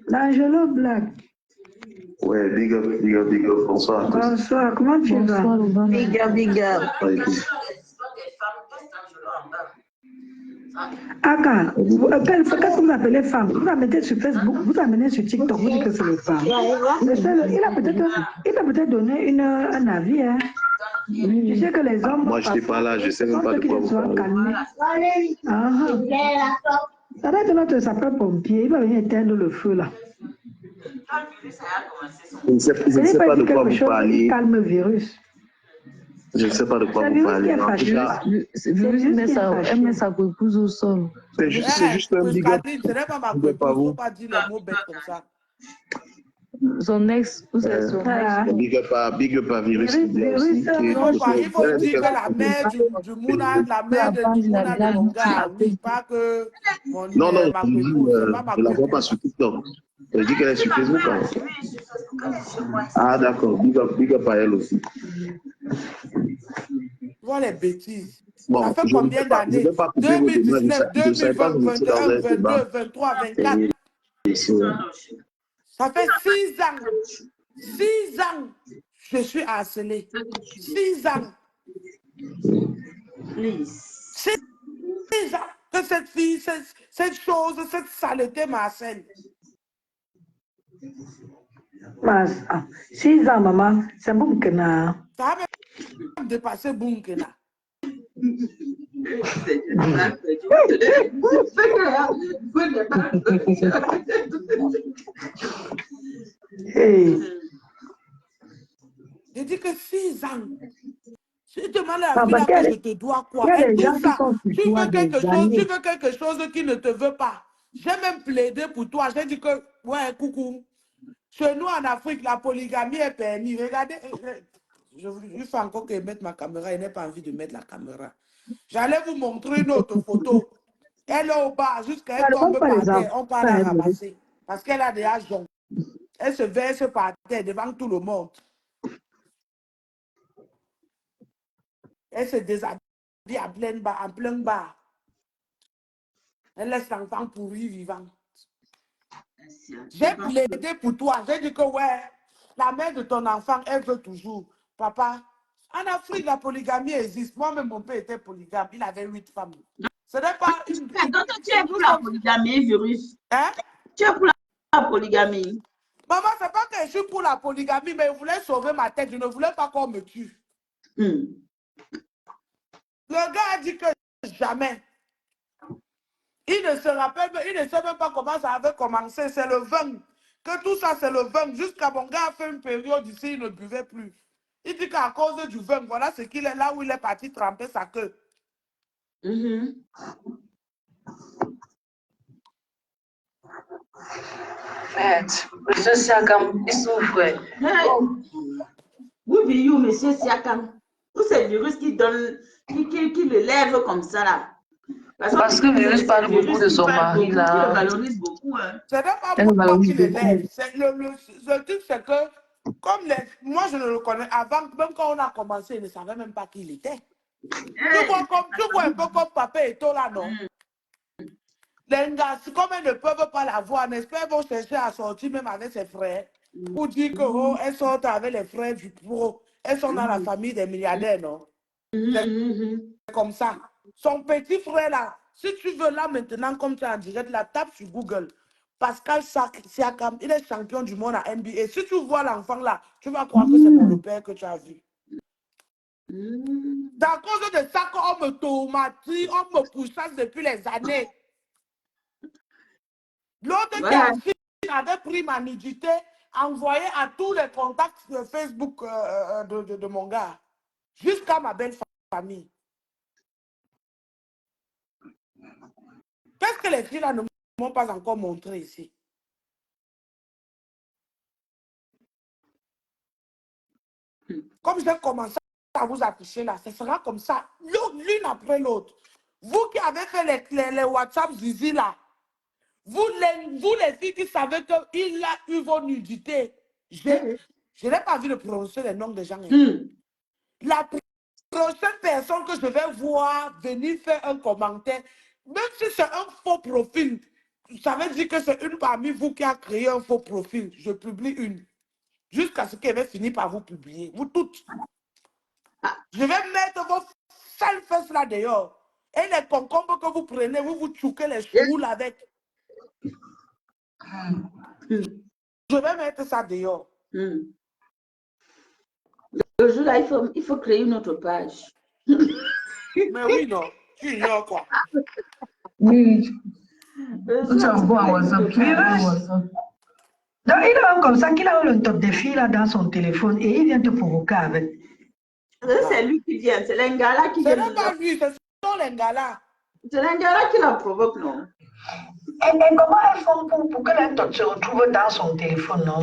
Dangereux Black. Ouais, big up, big up, big up. Bonsoir à tous. Bonsoir, comment tu vas? Big up, big up. Ouais, écoute. Aka, qu'est-ce que vous appelez femme? Vous la mettez sur Facebook, vous la mettez sur TikTok, vous dites que c'est les femmes. Il a peut-être donné un avis. Hein. Je sais que les hommes. Moi, je n'étais pas là, je ne sais même pas de quoi vous parlez. Ça doit être notre sapeur-pompier, il va venir éteindre le feu là. Je ne sais pas de quoi vous parlez. Calme virus. Je ne sais pas de quoi vous parlez. En tout cas, Elle met sa épouse au sol. c'est juste un big up. Ce n'est pas ma Big up à copine, il ne vous. faut pas dire les mots bêtes comme ça. Son ex, ou c'est son ex. Big up à Virus. Il faut dire que la mère du Mouna, la mère de Mouna de mon gars, oui, pas que mon Non, non, ma je dis, copine, c'est pas ma je ne la vois copine. pas sur TikTok. Je dis qu'elle est sur Facebook. Hein. Ah, d'accord. Big up à elle aussi. Vois les bêtises. Bon, Ça fait je combien d'années? ne vais pas couper vos demandes. 2019, Je ne savais pas que vous étiez dans 2020, un 2021, débat. 22, 23, 24. Ça fait 6 ans. 6 ans. Je suis harcelée. 6 ans. 6 ans que cette fille, cette chose, cette saleté m'harcèle. 6 ans, maman, c'est bon que na. Ça a même dépassé Bunkena. Hey. Je dis que 6 ans. Si tu demandes à la fille que je te dois quoi, elle dit ça. Tu veux quelque chose qui ne te veut pas. J'ai même plaidé pour toi. J'ai dit que, ouais, coucou. Chez nous en Afrique, la polygamie est permise. Regardez, il faut encore que je mette ma caméra. Il n'a pas envie de mettre la caméra. J'allais vous montrer une autre photo. Elle est au bas, jusqu'à elle tombe par terre. On part la ramasser. Parce qu'elle a des agents. Elle se verse par terre devant tout le monde. Elle se déshabille en plein bar. Elle laisse l'enfant pourrir vivant. J'ai plaidé pour toi. J'ai dit que ouais, la mère de ton enfant, elle veut toujours. Papa, en Afrique, la polygamie existe. Moi-même, mon père était polygame. Il avait 8 femmes. Ce n'est pas une... Donc, tu es pour la polygamie, Virus. Hein? Tu es pour la polygamie. Maman, c'est pas que je suis pour la polygamie, mais je voulais sauver ma tête. Je ne voulais pas qu'on me tue. Le gars a dit que jamais. Il ne se rappelle, il ne sait même pas comment ça avait commencé. C'est le vin. Que tout ça, c'est le vin. Jusqu'à mon gars a fait une période ici, il ne buvait plus. Il dit qu'à cause du vin, voilà ce qu'il est là où il est parti tremper sa queue. Monsieur Siakam, il souffre. Oui, monsieur Siakam. Tous ces virus qui donnent, qui le lèvent comme ça là. Parce que Virus parle beaucoup de son mari là. Il le valorise beaucoup. Hein. Ce n'est pas pourquoi qu'il le lève. Le truc, c'est que, comme moi je ne le connais, avant, même quand on a commencé, il ne savait même pas qui il était. Tu vois un peu comme Papa et toi là, non? Les gars, comme elles ne peuvent pas la voir, n'est-ce pas, elles vont chercher à sortir même avec ses frères. Pour dire que, oh, elles sortent avec les frères du pro. Elles sont dans la famille des milliardaires, non? C'est comme ça. Son petit frère là, Si tu veux, là, maintenant, comme tu es en direct, la tape sur Google. Pascal Siakam, il est champion du monde à NBA. Si tu vois l'enfant là, tu vas croire que c'est mon père que tu as vu. C'est à cause de ça qu'on me tomatise, on me pourchasse depuis les années. L'autre qui avait pris ma nudité, envoyé à tous les contacts de Facebook de mon gars, jusqu'à ma belle famille. Qu'est-ce que les filles là ne m'ont pas encore montré ici? Comme j'ai commencé à vous afficher là, ce sera comme ça, l'une après l'autre. Vous qui avez fait les WhatsApp Zizi là, vous les filles qui savez qu'il a eu vos nudités, je n'ai pas vu de prononcer les noms des gens. La prochaine personne que je vais voir venir faire un commentaire, même si c'est un faux profil, ça veut dire que c'est une parmi vous qui a créé un faux profil. Je publie une. Jusqu'à ce qu'elle va finir par vous publier. Vous toutes. Je vais mettre vos sales fesses là dehors. Et les concombres que vous prenez, vous tchouquez les choules avec. Je vais mettre ça dehors. Le jour là, il faut créer une autre page. Mais oui, non. Tu ignores quoi? Oui. Tu envoies WhatsApp. Donc, il a comme ça qu'il a le top des filles là dans son téléphone et il vient te provoquer avec. C'est lui qui vient, c'est l'Ingala qui vient. Ce n'est pas lui, c'est l'Ingala. C'est l'Ingala qui la provoque, non? Et comment elles font pour que le top se retrouve dans son téléphone, non?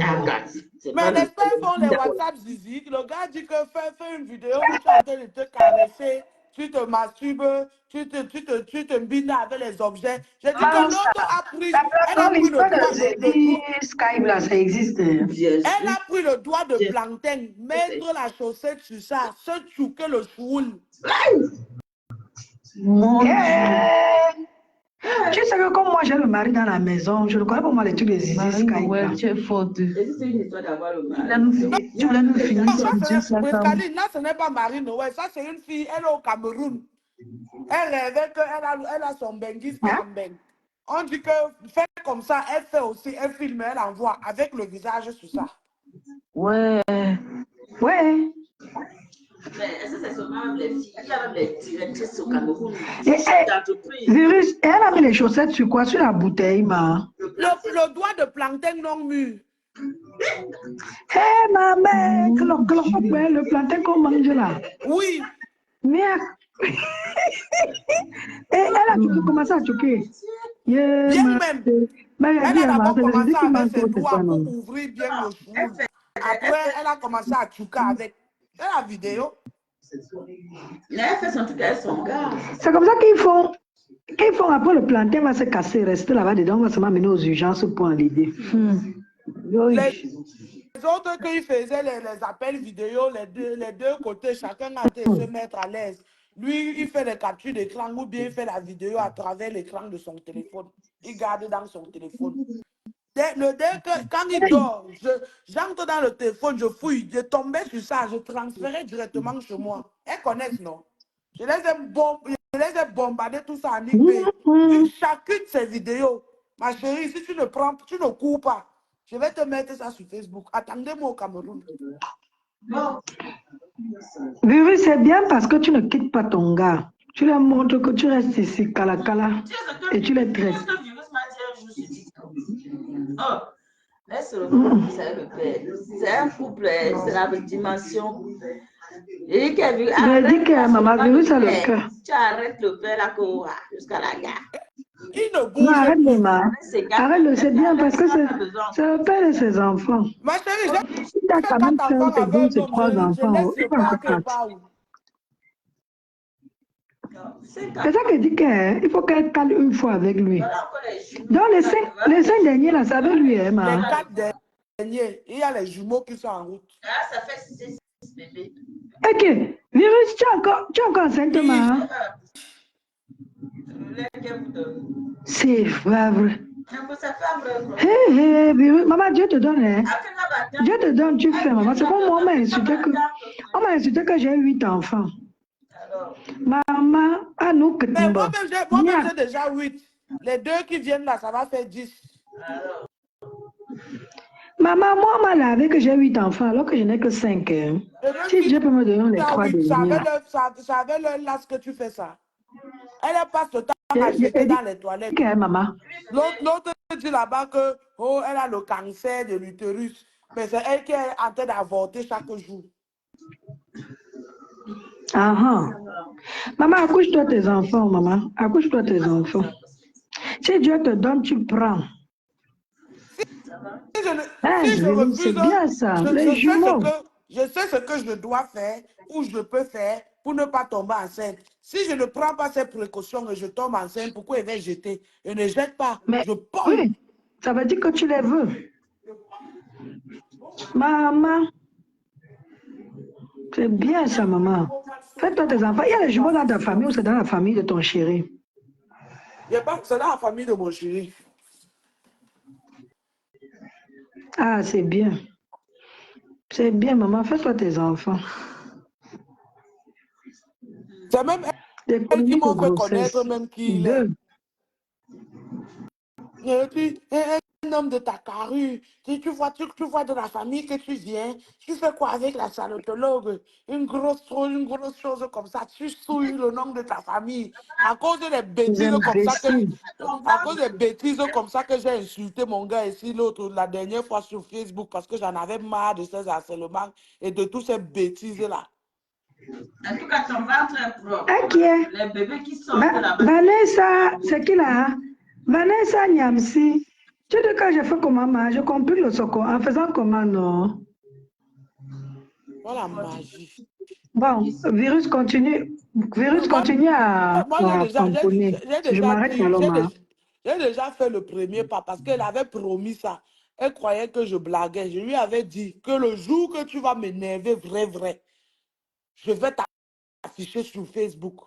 Mais les filles font les WhatsApp Zizi. Le gars dit que fais une vidéo où tu es en train de te caresser, tu te masturbes, tu te bines avec les objets. Je dis que l'autre a pris, elle a pris le doigt. Skype là, ça existe. Elle a pris le doigt de plantain, mettre la chaussette sur ça, se chouquer le choule. Tu sais que comme moi j'ai le mari dans la maison, je ne connais pas moi les trucs des Zizi Skype. Ouais, tu es forte. C'est une histoire d'avoir le mari. Tu voulais nous finir là, ce n'est pas Marie Noël, ça c'est une fille, elle est au Cameroun. Elle rêvait qu'elle a son bengis en beng. On dit que fait comme ça, elle fait aussi, elle filme, elle envoie avec le visage sur ça. Ouais. Ouais. Mais ça, c'est seulement les filles. Il y a même les directrices au Cameroun. Virus, elle a mis les chaussettes sur quoi? Sur la bouteille, ma. Le doigt de plantain non mûr. Hé, ma mère, le plantain qu'on mange là. Oui. Merde. Et elle a commencé à choquer. Bien même. Elle a d'abord commencé avec ses doigts pour ouvrir bien le chou. Après, elle a commencé à choquer avec. C'est la vidéo. Elle fait son truc avec son gars. C'est comme ça qu'ils font. Qu'ils font après le plantain va se casser, rester là-bas dedans, on va se mener aux urgences pour en l'aider. Les autres qui faisaient les appels vidéo, les deux côtés, chacun a été se mettre à l'aise. Lui, il fait les captures d'écran ou bien il fait la vidéo à travers l'écran de son téléphone. Il garde dans son téléphone. Quand il dort, j'entre dans le téléphone, je fouille, je tombais sur ça, je transférais directement chez moi. Elles connaissent, non? Je les ai bombardés tout ça en IP. Chacune de ces vidéos, ma chérie, si tu ne cours pas, je vais te mettre ça sur Facebook. Attendez-moi au Cameroun. Oui, c'est bien parce que tu ne quittes pas ton gars. Tu leur montres que tu restes ici, cala, et tu les traites. Oh, laisse le père. C'est un couple, c'est la dimension. Et je dis que maman, virus a le cœur. Tu arrêtes le père là jusqu'à la gare. Il ne bouge non, arrête les mains. Arrête-le, c'est bien parce que c'est le père de ses enfants. Ma chérie, il a quand même fait ses 3 enfants. Il va encore 4. C'est ça que je dis qu'il faut qu'elle cale une fois avec lui. Donc les 5 derniers là, c'est avec lui, hein, ma. Les 4 derniers, il y a les jumeaux qui sont en route. Ah, ça fait 6 bébés. Ok, virus, tu es encore enceinte, ma. C'est vrai. Hé, virus, maman, Dieu te donne, hein. Dieu te donne, tu fais, maman. C'est comme moi, on m'a insulté que j'ai 8 enfants. Maman, Maman, nous que Mais moi-même, j'ai déjà 8. Les 2 qui viennent là, ça va faire 10. Maman, moi, on m'a lavé que j'ai 8 enfants alors que je n'ai que 5. Hein. Si Dieu peut me donner les 3 derniers. Ça avait le las que tu fais ça. Elle passe le temps à jeter dans les toilettes. Maman. L'autre dit là-bas que elle a le cancer de l'utérus. Mais c'est elle qui est en train d'avorter chaque jour. Maman, accouche-toi tes enfants, maman. Accouche-toi tes enfants. Si Dieu te donne, tu prends. Si je refuse, c'est bien ça. je sais ce que je dois faire ou je peux faire pour ne pas tomber enceinte. Si je ne prends pas ces précautions et je tombe enceinte, pourquoi il va jeter? Je ne jette pas, mais, je pompe. Oui, ça veut dire que tu les veux. Maman, c'est bien ça, maman. Fais-toi tes enfants. Il y a les jumeaux dans ta famille ou c'est dans la famille de ton chéri? C'est dans la famille de mon chéri. Ah, c'est bien. C'est bien, maman. Fais-toi tes enfants. C'est même elle qui m'a fait connaître même qui il est. Un homme de ta carrue, tu vois de la famille que tu viens, tu fais quoi avec la sanitologue? Une grosse chose comme ça, tu souilles le nom de ta famille. À cause des bêtises comme ça que j'ai insulté mon gars ici la dernière fois sur Facebook parce que j'en avais marre de ces harcèlements et de toutes ces bêtises-là. En tout cas, ton ventre est propre. Les bébés qui sortent là-bas. Vanessa, c'est qui là? Vanessa Niamsi. Tu dis que j'ai fait comment, maman? Je complique le soco en faisant comment, non? Voilà, magie. Bon, virus continue à tamponner. Je m'arrête alors, j'ai déjà fait le premier pas parce qu'elle avait promis ça. Elle croyait que je blaguais. Je lui avais dit que le jour que tu vas m'énerver vrai, je vais t'afficher sur Facebook.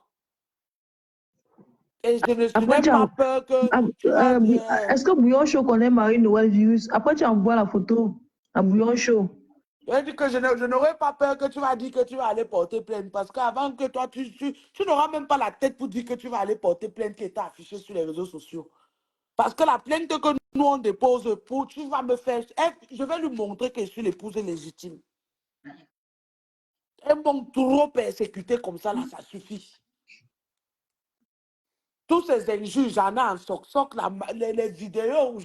Et je n'ai pas peur que tu vas dire... Est-ce que Bouillon Show connaît Marie-Noël Virus? Après, tu envoies la photo à Bouillon Show. Je dis que je n'aurais pas peur que tu vas dire que tu vas aller porter plainte. Parce qu'avant que toi, tu n'auras même pas la tête pour dire que tu vas aller porter plainte qui est affichée sur les réseaux sociaux. Parce que la plainte que nous on dépose tu vas me faire... Je vais lui montrer que je suis l'épouse légitime. Elles m'ont trop persécuté comme ça, là, ça suffit. Tous ces injures, j'en ai en soc, les vidéos où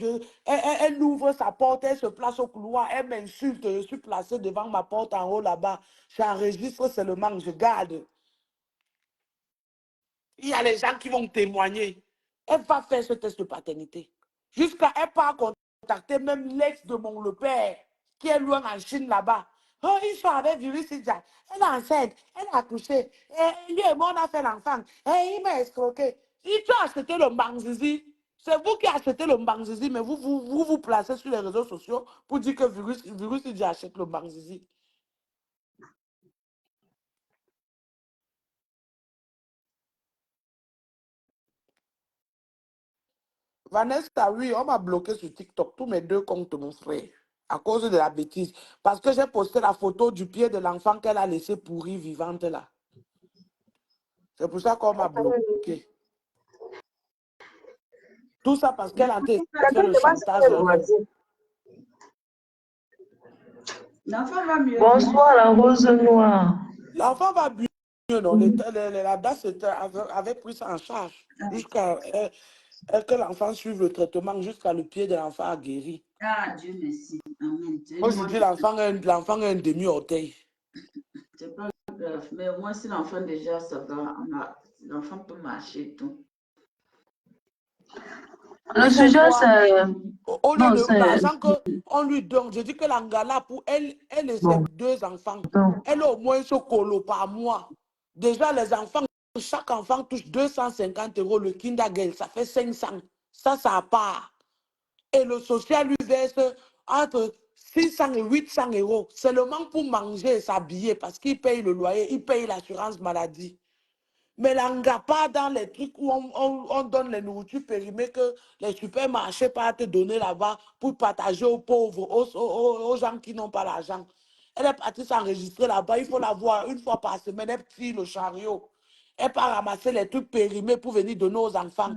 elle ouvre sa porte, elle se place au couloir, elle m'insulte, je suis placé devant ma porte en haut là-bas. J'enregistre seulement, je garde. Il y a les gens qui vont témoigner. Elle va faire ce test de paternité. Jusqu'à elle part contacter même l'ex de le père, qui est loin en Chine là-bas. Oh, ils sont avec virus Idja. Elle est enceinte, elle a accouché. Et lui et moi, on a fait l'enfant. Et il m'a escroqué. Il t'a acheté le Mbangzizi. C'est vous qui achetez le Mbangzizi, mais vous placez sur les réseaux sociaux pour dire que virus Idja achète le Mbangzizi. Vanessa, oui, on m'a bloqué sur TikTok, tous mes 2 comptes, mon frère, à cause de la bêtise. Parce que j'ai posté la photo du pied de l'enfant qu'elle a laissé pourrir vivante là. C'est pour ça qu'on m'a bloqué. Tout ça parce qu'elle a fait le chantage. L'enfant va mieux. Bonsoir, la rose noire. L'enfant va mieux, non? La DAS avait pris ça en charge jusqu'à que l'enfant suive le traitement jusqu'à le pied de l'enfant a guéri. Ah, Dieu merci. Amen. Moi, je dis l'enfant a un demi-orteil. C'est pas grave. Mais moi, si l'enfant déjà, ça va. L'enfant peut marcher et tout. Le sujet, c'est... Au lieu de l'argent qu'on lui donne, je dis que l'Angala, pour elle et ses 2 enfants, elle a au moins ce colo par mois. Déjà, les enfants, chaque enfant touche 250 €. Le kindergarten, ça fait 500. Ça part. Et le social lui verse entre 600 et 800 €. Seulement pour manger et s'habiller parce qu'il paye le loyer, il paye l'assurance maladie. Mais l'anga pas dans les trucs où on donne les nourritures périmées que les supermarchés peuvent te donner là-bas pour partager aux pauvres, aux gens qui n'ont pas l'argent. Elle est partie s'enregistrer là-bas, il faut la voir 1 fois par semaine, elle tire le chariot. Elle part ramasser les trucs périmés pour venir donner aux enfants.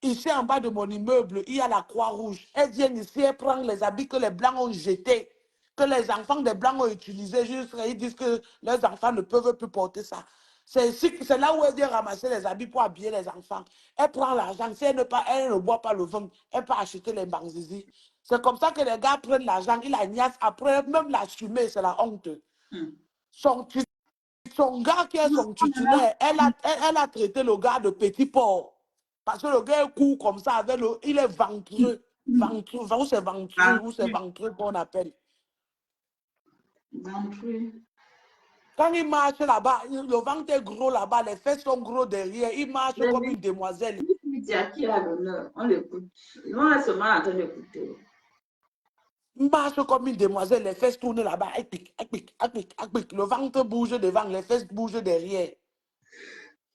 Ici, en bas de mon immeuble, il y a la Croix-Rouge. Elle vient ici, elle prend les habits que les Blancs ont jetés, que les enfants des Blancs ont utilisés. Juste, ils disent que leurs enfants ne peuvent plus porter ça. C'est là où elle vient ramasser les habits pour habiller les enfants. Elle prend l'argent. Si elle ne boit pas le vin, elle peut acheter les banzizi. C'est comme ça que les gars prennent l'argent, ils la niassent. Après, même l'assumer, c'est la honte. Son gars qui est son titulaire, elle a traité le gars de petit porc. Parce que le gars est court comme ça, il est ventreux. Ventreux, ou c'est ventreux qu'on appelle. Ventreux. Quand il marche là-bas, le ventre est gros là-bas, les fesses sont gros derrière, il marche comme une demoiselle. Qui a l'honneur, on l'écoute. Ils vont seulement en train d'écouter. Il marche comme une demoiselle, les fesses tournent là-bas, le ventre bouge devant, les fesses bougent derrière.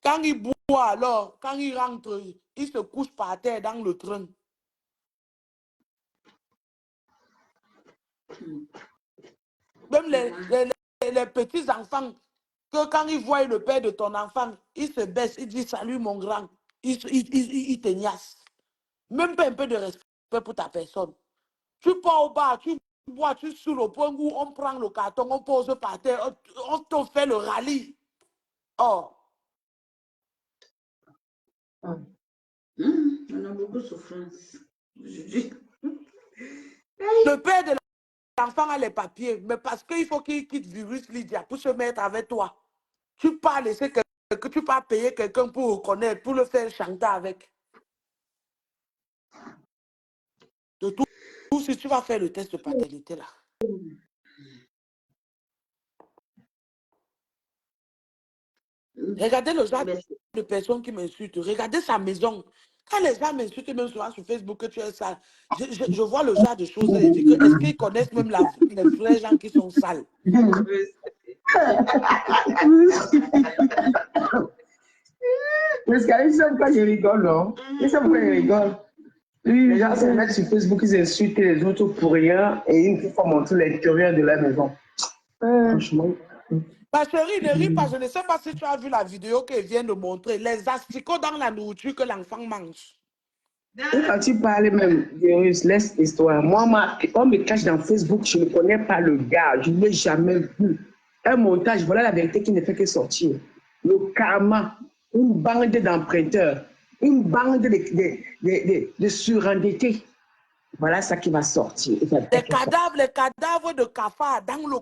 Quand il boit alors, quand il rentre, il se couche par terre dans le train. Même les petits enfants, que quand ils voient le père de ton enfant, ils se baissent, ils disent salut mon grand, ils te niassent. Même pas un peu de respect pour ta personne. Tu pars au bar, tu bois, tu sous le point où on prend le carton, on pose par terre, on te fait le rallye. Oh. On a beaucoup de souffrance. Le père de l'enfant a les papiers, mais parce qu'il faut qu'il quitte Virus Lydia pour se mettre avec toi. Tu peux laisser que tu peux payer quelqu'un pour reconnaître, pour le faire chanter avec. De tout, si tu vas faire le test de paternité là. Regardez le genre de personnes qui m'insultent. Regardez sa maison. Quand les gens m'insultent même souvent sur Facebook que tu es sale, je vois le genre de choses et je dis que est-ce qu'ils connaissent même les vrais gens qui sont sales? Parce qu'ils savent pas, je rigole, non? Ils savent pas, je rigole. Les gens se mettent sur Facebook, ils insultent les autres pour rien et ils font montrer l'intérieur de la maison. Franchement. Ma chérie, ne ris pas. Je ne sais pas si tu as vu la vidéo qu'elle vient de montrer. Les asticots dans la nourriture que l'enfant mange. Et quand tu parles même, Virus, laisse l'histoire. Moi, on me cache dans Facebook, je ne connais pas le gars, je ne l'ai jamais vu. Un montage, voilà la vérité qui ne fait que sortir. Le karma, une bande d'emprunteurs, une bande de surendettés. Voilà ça qui va sortir. Les cadavres de cafards dans le